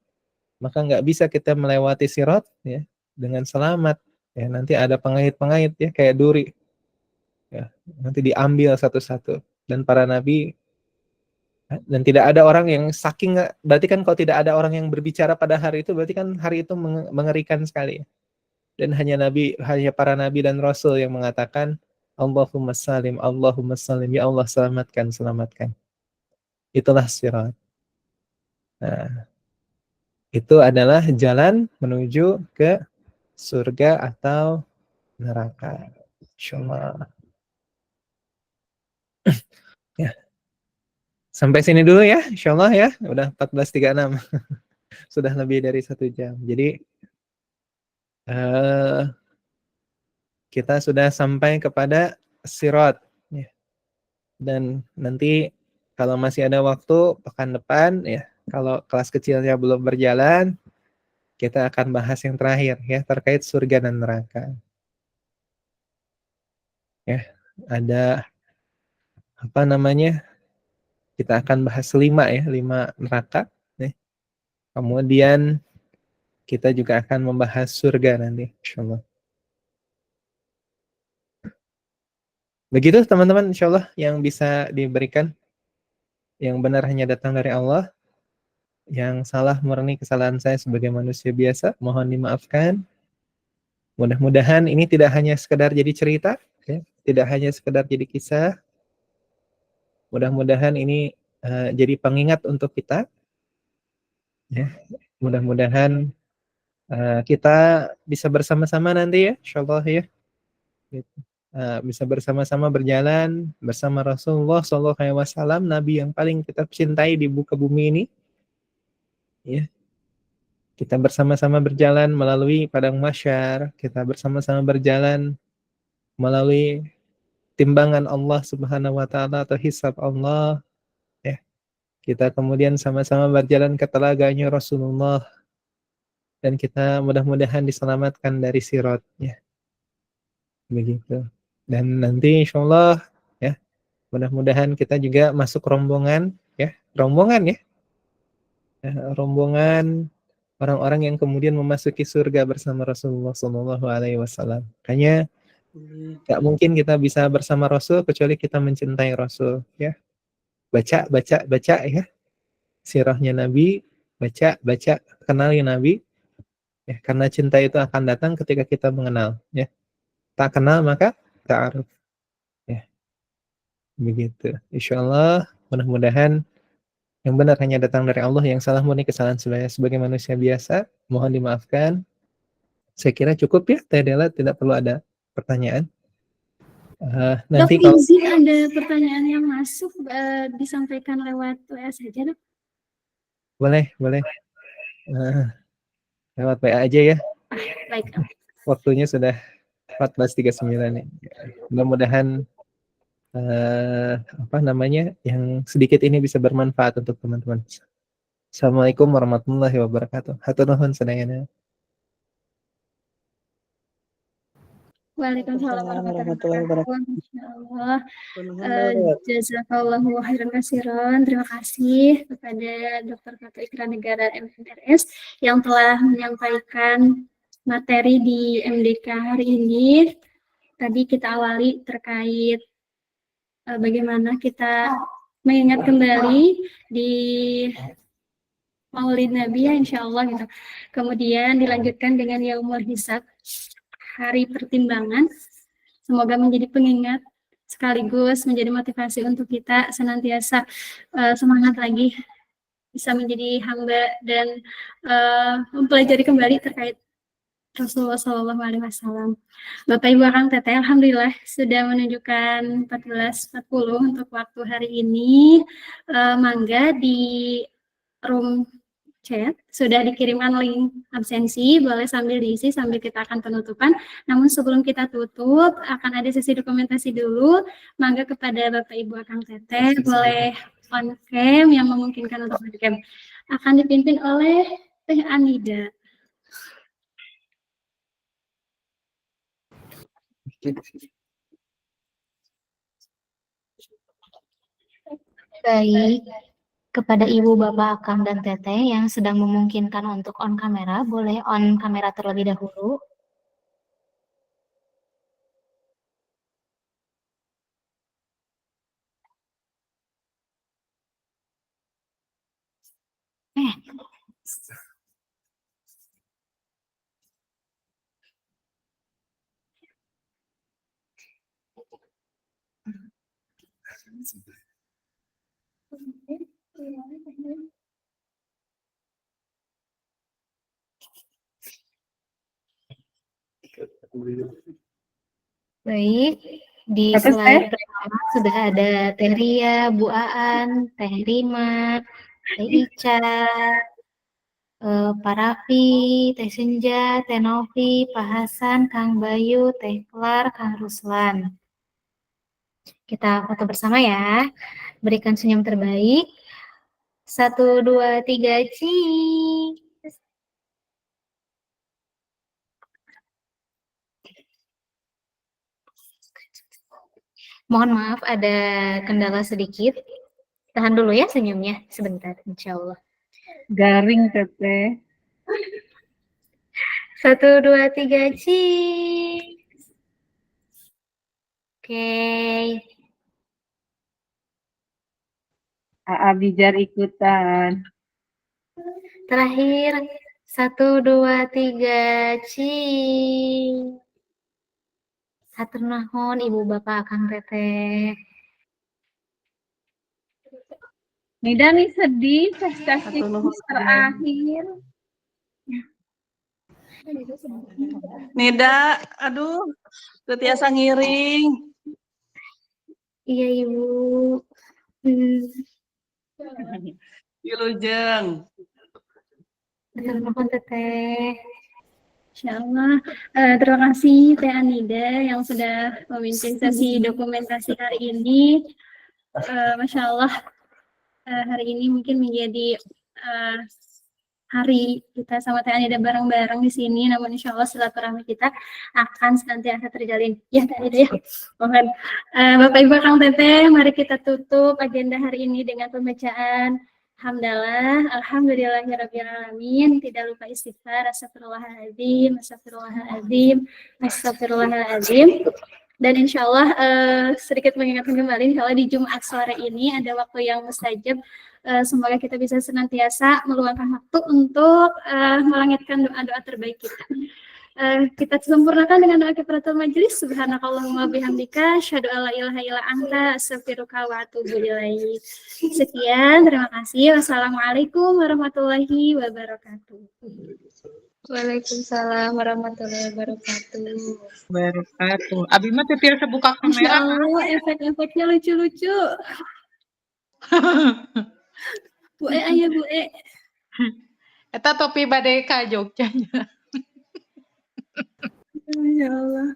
maka nggak bisa kita melewati sirat ya dengan selamat. Ya nanti ada pengait-pengait ya kayak duri. Ya, nanti diambil satu-satu dan para nabi dan tidak ada orang yang saking berarti kan kalau tidak ada orang yang berbicara pada hari itu berarti kan hari itu mengerikan sekali. Dan hanya para nabi dan rasul yang mengatakan Allahumma salim ya Allah selamatkan selamatkan. Itulah sirat. Nah, itu adalah jalan menuju ke surga atau neraka. Insyaallah. Ya. Sampai sini dulu ya, insyaallah ya. Udah 14.36. Sudah lebih dari 1 jam. Jadi kita sudah sampai kepada sirat. Ya. Dan nanti kalau masih ada waktu pekan depan ya, kalau kelas kecilnya belum berjalan, kita akan bahas yang terakhir ya terkait surga dan neraka. Ya, ada apa namanya? Kita akan bahas 5 ya, 5 neraka. Ya. Kemudian kita juga akan membahas surga nanti, insyaallah. Begitu teman-teman, insyaallah yang bisa diberikan. Yang benar hanya datang dari Allah. Yang salah murni kesalahan saya sebagai manusia biasa, mohon dimaafkan. Mudah-mudahan ini tidak hanya sekedar jadi cerita, ya. Tidak hanya sekedar jadi kisah. Mudah-mudahan ini jadi pengingat untuk kita. Ya. Mudah-mudahan kita bisa bersama-sama nanti ya, insyaallah ya. Gitu. bisa bersama-sama berjalan bersama Rasulullah SAW, Nabi yang paling kita cintai di muka bumi ini. Ya, kita bersama-sama berjalan melalui padang mahsyar, kita bersama-sama berjalan melalui timbangan Allah Subhanahu wa taala atau hisab Allah, ya. Kita kemudian sama-sama berjalan ke telaganya Rasulullah dan kita mudah-mudahan diselamatkan dari sirat, ya. Begitu. Dan nanti insyaallah, ya, mudah-mudahan kita juga masuk rombongan, ya, rombongan, ya. Rombongan orang-orang yang kemudian memasuki surga bersama Rasulullah Shallallahu Alaihi Wasallam. Makanya nggak mungkin kita bisa bersama Rasul kecuali kita mencintai Rasul, ya. Baca ya sirahnya Nabi, baca kenali Nabi, ya, karena cinta itu akan datang ketika kita mengenal, ya. Tak kenal maka ta'aruf, ya. Begitu. Insyaallah mudah-mudahan yang benar hanya datang dari Allah, yang salah murni kesalahan saya sebagai manusia biasa, mohon dimaafkan. Saya kira cukup, ya, Teh Dela, tidak perlu ada pertanyaan. Dok, Nanti kalau izin ada pertanyaan yang masuk, disampaikan lewat WA saja, Dok. boleh lewat WA aja, ya. Baik, Dok. Waktunya sudah 14.39 nih. Mudah-mudahan yang sedikit ini bisa bermanfaat untuk teman-teman. Assalamualaikum warahmatullahi wabarakatuh. Hatur nuhun sadayana. Waalaikumsalam warahmatullahi wabarakatuh. Insyaallah. Jazakallahu khairan katsiran. Terima kasih kepada Dr. Fatou Ikra Negara MNRS yang telah menyampaikan materi di MDK hari ini. Tadi kita awali terkait bagaimana kita mengingat kembali di Maulid Nabi, ya, insya Allah gitu. Kemudian dilanjutkan dengan Yaumul Hisab, hari pertimbangan. Semoga menjadi pengingat sekaligus menjadi motivasi untuk kita senantiasa semangat lagi bisa menjadi hamba dan mempelajari kembali terkait Rasulullah SAW. Bapak Ibu Akang Teteh, alhamdulillah sudah menunjukkan 14.40 untuk waktu hari ini. Mangga di room chat sudah dikirimkan link absensi, boleh sambil diisi sambil kita akan penutupan. Namun sebelum kita tutup akan ada sesi dokumentasi dulu. Mangga kepada Bapak Ibu Akang Teteh boleh on cam yang memungkinkan untuk on cam. Akan dipimpin oleh Teh Anida. Baik, kepada Ibu, Bapak, Akang, dan Teteh yang sedang memungkinkan untuk on kamera, boleh on kamera terlebih dahulu. Baik, di slide pertama sudah ada Teh Ria, Bu Aan, Teh Rima, Teh Ica, Pak Raffi, Teh Senja, Teh Novi, Pak Hasan, Kang Bayu, Teh Klar, Kang Ruslan. Kita foto bersama, ya. Berikan senyum terbaik. 1, 2, 3, cheese. Mohon maaf ada kendala sedikit. Tahan dulu, ya, senyumnya sebentar, insya Allah. Garing, Teteh. 1, 2, 3, cheese. Oke. AA Bijar ikutan. Terakhir, 1, 2, 3, cheese. Hatur nuhun Ibu Bapak Akang Teteh. Nida nih sedih, prestasi terakhir. Nida, aduh, ketiasa ngiring. Iya, Ibu. Hmm, Wilujeng. Telepon Teteh. Insya Allah. Terima kasih Teh Anida yang sudah memimpin sesi dokumentasi hari ini. Masya Allah, hari ini mungkin menjadi eh, hari kita sama Teh Anida bareng-bareng di sini. Namun insya Allah silaturahmi kita akan senantiasa terjalin. Ya Teh Anida ya. Mohon. Bapak Ibu Kang Teteh, mari kita tutup agenda hari ini dengan pembacaan Hamdalah, Alhamdulillahirrabbilalamin. Tidak lupa istighfar, astagfirullahaladzim, astagfirullahaladzim, astagfirullahaladzim. Dan insya Allah sedikit mengingatkan kembali, insya Allah di Jumat sore ini ada waktu yang mustajab. Semoga kita bisa senantiasa meluangkan waktu untuk melangitkan doa-doa terbaik kita. Kita sempurnakan dengan doa kifaratul majelis. Subhanakallahumma bihamdika asyhadu alla ilaha illa anta astaghfiruka wa atubu ilaik. Sekian, terima kasih. Wassalamualaikum warahmatullahi wabarakatuh. Waalaikumsalam warahmatullahi wabarakatuh. Barakatuh. Abi mah teu tiasa buka Masya kamera. Allah, efek-efeknya lucu-lucu. Bu E, ayo Bu E. Eta topi bade ka Jogja. Masya Allah.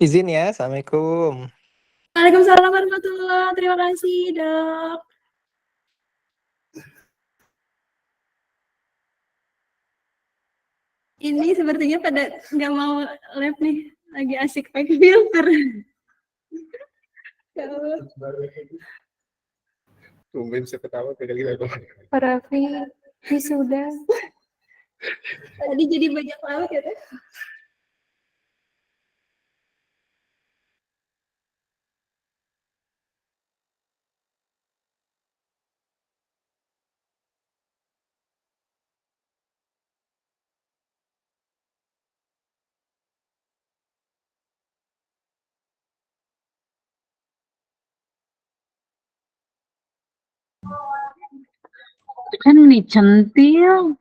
Izin ya, Assalamualaikum. Waalaikumsalam warahmatullahi. Terima kasih, Dok. Ini sepertinya pada nggak mau live nih, lagi asik pakai filter. Ya Allah. Tumben bisa ketawa kayak gitu. Pak Raffi, wisuda. Tadi jadi bajak laut ya, Teh? Kan ini centil.